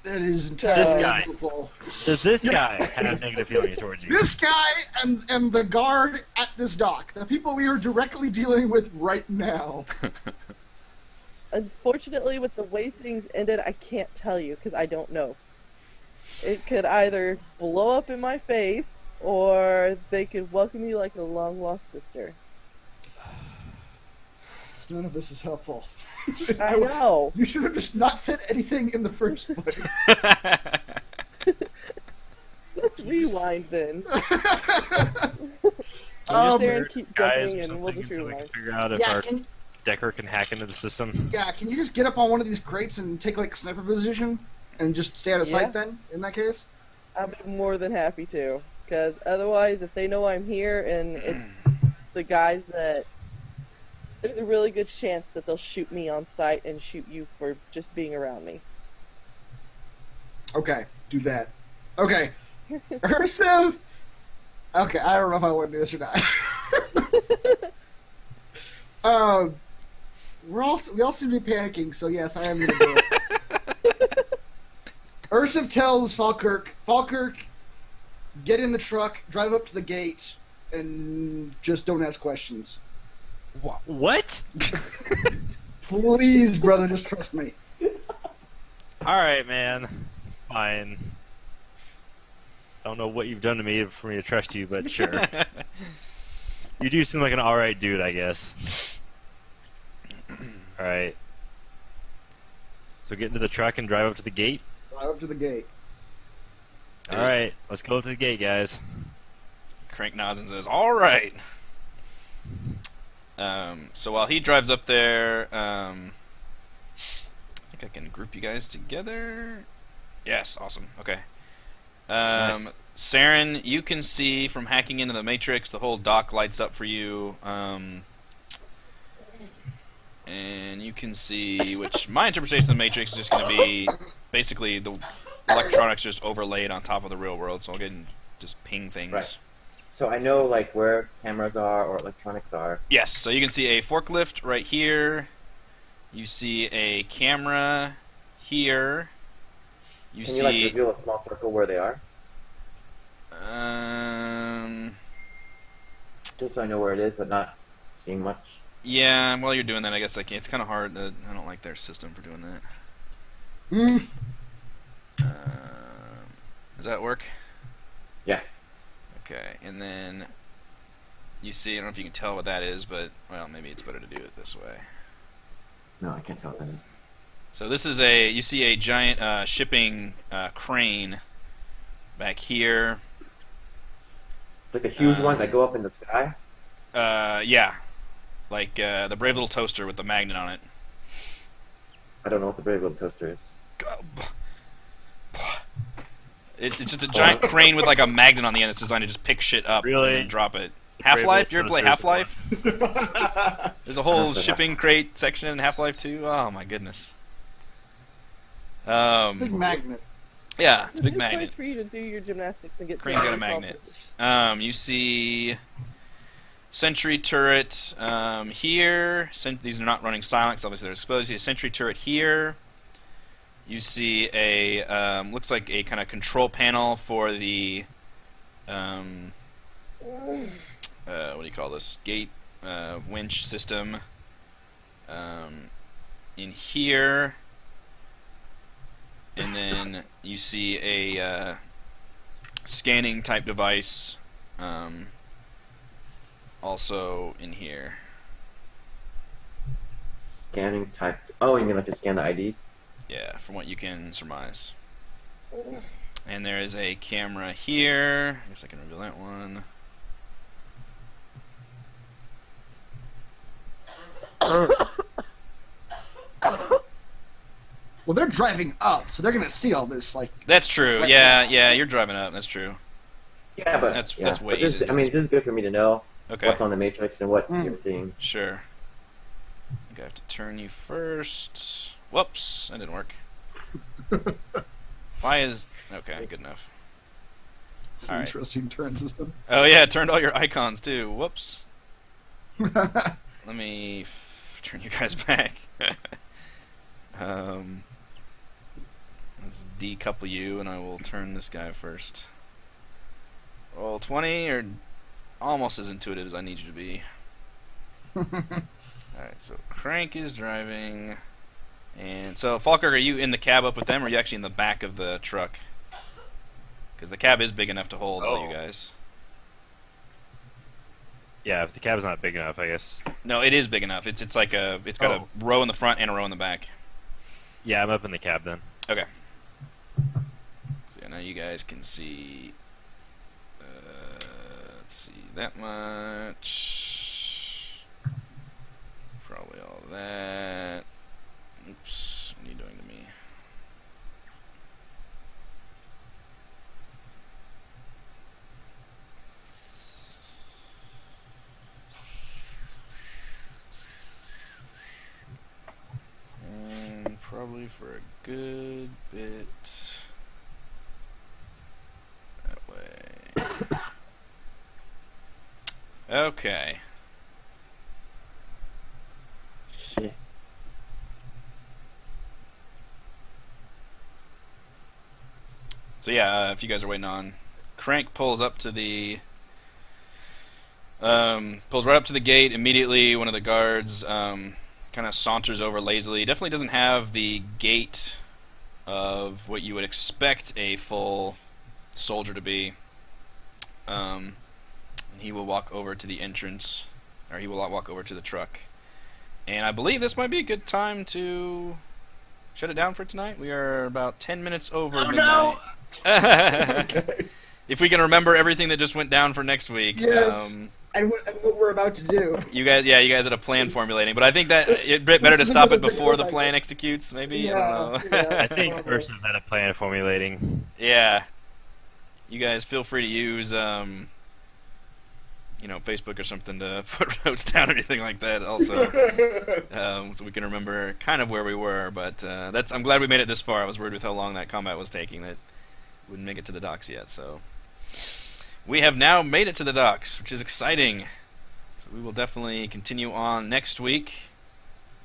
Speaker 3: That is
Speaker 2: This
Speaker 3: entirely
Speaker 4: guy.
Speaker 3: beautiful.
Speaker 4: Does this guy have negative feelings towards you?
Speaker 3: This guy and the guard at this dock, the people we are directly dealing with right now.
Speaker 2: Unfortunately, with the way things ended, I can't tell you because I don't know. It could either blow up in my face, or they could welcome me like a long-lost sister.
Speaker 3: None of this is helpful.
Speaker 2: I know.
Speaker 3: You should have just not said anything in the first place.
Speaker 2: Let's rewind then.
Speaker 3: Um,
Speaker 2: There and keep
Speaker 4: Guys,
Speaker 2: jumping,
Speaker 4: or
Speaker 2: and we'll
Speaker 4: something
Speaker 2: just
Speaker 4: until we
Speaker 2: rewind.
Speaker 4: can figure out if
Speaker 3: yeah,
Speaker 4: our
Speaker 3: can,
Speaker 4: Decker can hack into the system.
Speaker 3: yeah, can you just get up on one of these crates and take like sniper position and just stay out of
Speaker 2: Yeah.
Speaker 3: sight then? In that case,
Speaker 2: I'd be more than happy to, because otherwise, if they know I'm here and it's the guys that, there's a really good chance that they'll shoot me on sight and shoot you for just being around me.
Speaker 3: okay, do that. Okay, Ursa. Okay, I don't know if I want to do this or not. we all seem to be panicking, so yes, I am going to do it. Ursuf tells Falkirk, get in the truck, drive up to the gate, and just don't ask questions.
Speaker 4: What?
Speaker 3: Please, brother, just trust me.
Speaker 4: Alright, man. Fine. Don't know what you've done to me for me to trust you, but sure. You do seem like an alright dude, I guess. Alright. So get into the truck and drive up to the gate?
Speaker 3: Drive up to the gate.
Speaker 4: Alright, let's go up to the gate, guys.
Speaker 1: Crank nods and says, "All right." So while he drives up there, I think I can group you guys together. Yes, awesome. Okay.
Speaker 4: Nice.
Speaker 1: Saren, you can see from hacking into the Matrix, the whole dock lights up for you. And you can see, which my interpretation of the Matrix is just going to be basically the electronics just overlaid on top of the real world. So I'll get and just ping things.
Speaker 5: Right. So I know like where cameras are or electronics are.
Speaker 1: Yes, so you can see a forklift right here. You see a camera here. You
Speaker 5: Can
Speaker 1: see.
Speaker 5: you like reveal a small circle where they are? Just so I know where it is, but not seeing much.
Speaker 1: Yeah, while you're doing that, I guess it's kind of hard. I don't like their system for doing that.
Speaker 3: Hmm.
Speaker 1: Does that work?
Speaker 5: Yeah.
Speaker 1: Okay, and then you see, I don't know if you can tell what that is, but, well, maybe it's better to do it this way.
Speaker 5: No, I can't tell what that is.
Speaker 1: So this is you see a giant shipping crane back here.
Speaker 5: It's like the huge ones that go up in the sky.
Speaker 1: Yeah, like the Brave Little Toaster with the magnet on it.
Speaker 5: I don't know what the Brave Little Toaster is.
Speaker 1: It's just a giant crane with like a magnet on the end that's designed to just pick shit up
Speaker 4: Really?
Speaker 1: and drop it.
Speaker 4: Brave
Speaker 1: Half-Life?
Speaker 4: Little
Speaker 1: You ever play
Speaker 4: Toaster is
Speaker 1: Half-Life? There's a whole shipping crate section in Half-Life 2. Oh my goodness.
Speaker 3: Big magnet.
Speaker 1: Yeah, it's a big
Speaker 2: Good place
Speaker 1: magnet.
Speaker 2: for you to do your gymnastics and get.
Speaker 1: Crane's got a
Speaker 2: to
Speaker 1: magnet. You see sentry turret here. These are not running silent, 'cause obviously they're exposed. You see a sentry turret here. You see a looks like a kind of control panel for the what do you call this? Gate winch system. In here. And then you see a scanning type device also in here.
Speaker 5: Scanning type. Oh, you mean like to scan the IDs?
Speaker 1: Yeah, from what you can surmise. And there is a camera here. I guess I can reveal that one.
Speaker 3: Well, they're driving up, so they're gonna see all this. Like,
Speaker 1: That's true.
Speaker 3: Right.
Speaker 1: Yeah, you're driving up. That's true.
Speaker 5: Yeah, but
Speaker 1: That's way
Speaker 5: but this,
Speaker 1: easy to
Speaker 5: I mean, this is good for me to know
Speaker 1: Okay,
Speaker 5: what's on the Matrix and what
Speaker 3: Mm.
Speaker 5: you're seeing.
Speaker 1: sure. I think I have to turn you first. Whoops, that didn't work. Why is... Okay, good enough.
Speaker 3: It's an
Speaker 1: Alright.
Speaker 3: interesting turn system.
Speaker 1: Oh yeah, it turned all your icons too. Whoops. Let me turn you guys back. Let's decouple you, and I will turn this guy first. Roll 20, or almost as intuitive as I need you to be. Alright, so Crank is driving. And so, Falkirk, are you in the cab up with them, or are you actually in the back of the truck? Because the cab is big enough to hold all you guys.
Speaker 4: Yeah, if the cab's not big enough, I guess.
Speaker 1: No, it is big enough. It's like it's got a row in the front and a row in the back.
Speaker 4: Yeah, I'm up in the cab then.
Speaker 1: Okay. So yeah, now you guys can see. Let's see, that much. Probably all that. Oops, what are you doing to me? And probably for a good bit that way. Okay.
Speaker 5: Shit.
Speaker 1: So yeah, if you guys are waiting on, Crank pulls up to the pulls right up to the gate. Immediately, one of the guards kind of saunters over lazily. Definitely doesn't have the gait of what you would expect a full soldier to be. And he will walk over to the entrance, or he will walk over to the truck. And I believe this might be a good time to shut it down for tonight. We are about 10 minutes over midnight.
Speaker 3: No!
Speaker 1: If we can remember everything that just went down for next week.
Speaker 3: Yes. And what we're about to do.
Speaker 1: You guys had a plan formulating, but I think that it's better to stop it before the plan executes. Maybe
Speaker 3: Yeah,
Speaker 1: I don't know.
Speaker 3: yeah.
Speaker 4: I think Versus had a plan formulating.
Speaker 1: Yeah. You guys feel free to use Facebook or something to put notes down or anything like that. Also, so we can remember kind of where we were. But I'm glad we made it this far. I was worried with how long that combat was taking that wouldn't make it to the docks yet. So we have now made it to the docks, which is exciting. So we will definitely continue on next week.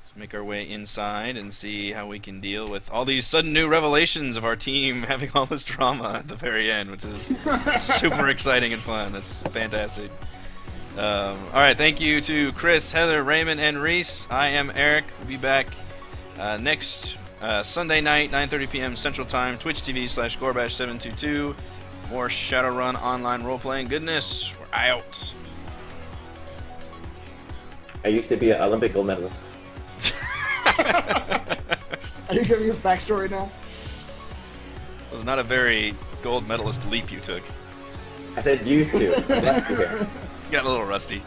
Speaker 1: Let's make our way inside and see how we can deal with all these sudden new revelations of our team having all this drama at the very end, which is super exciting and fun. That's fantastic. Alright, thank you to Chris, Heather, Raymond, and Reese. I am Eric. We'll be back next Sunday night, 9:30 p.m. Central Time, Twitch TV/Gorbash722. More Shadowrun online role-playing goodness. We're out.
Speaker 5: I used to be an Olympic gold medalist.
Speaker 3: Are you giving us backstory now?
Speaker 1: It was not a very gold medalist leap you took.
Speaker 5: I said used to. Left to here.
Speaker 1: Got a little rusty.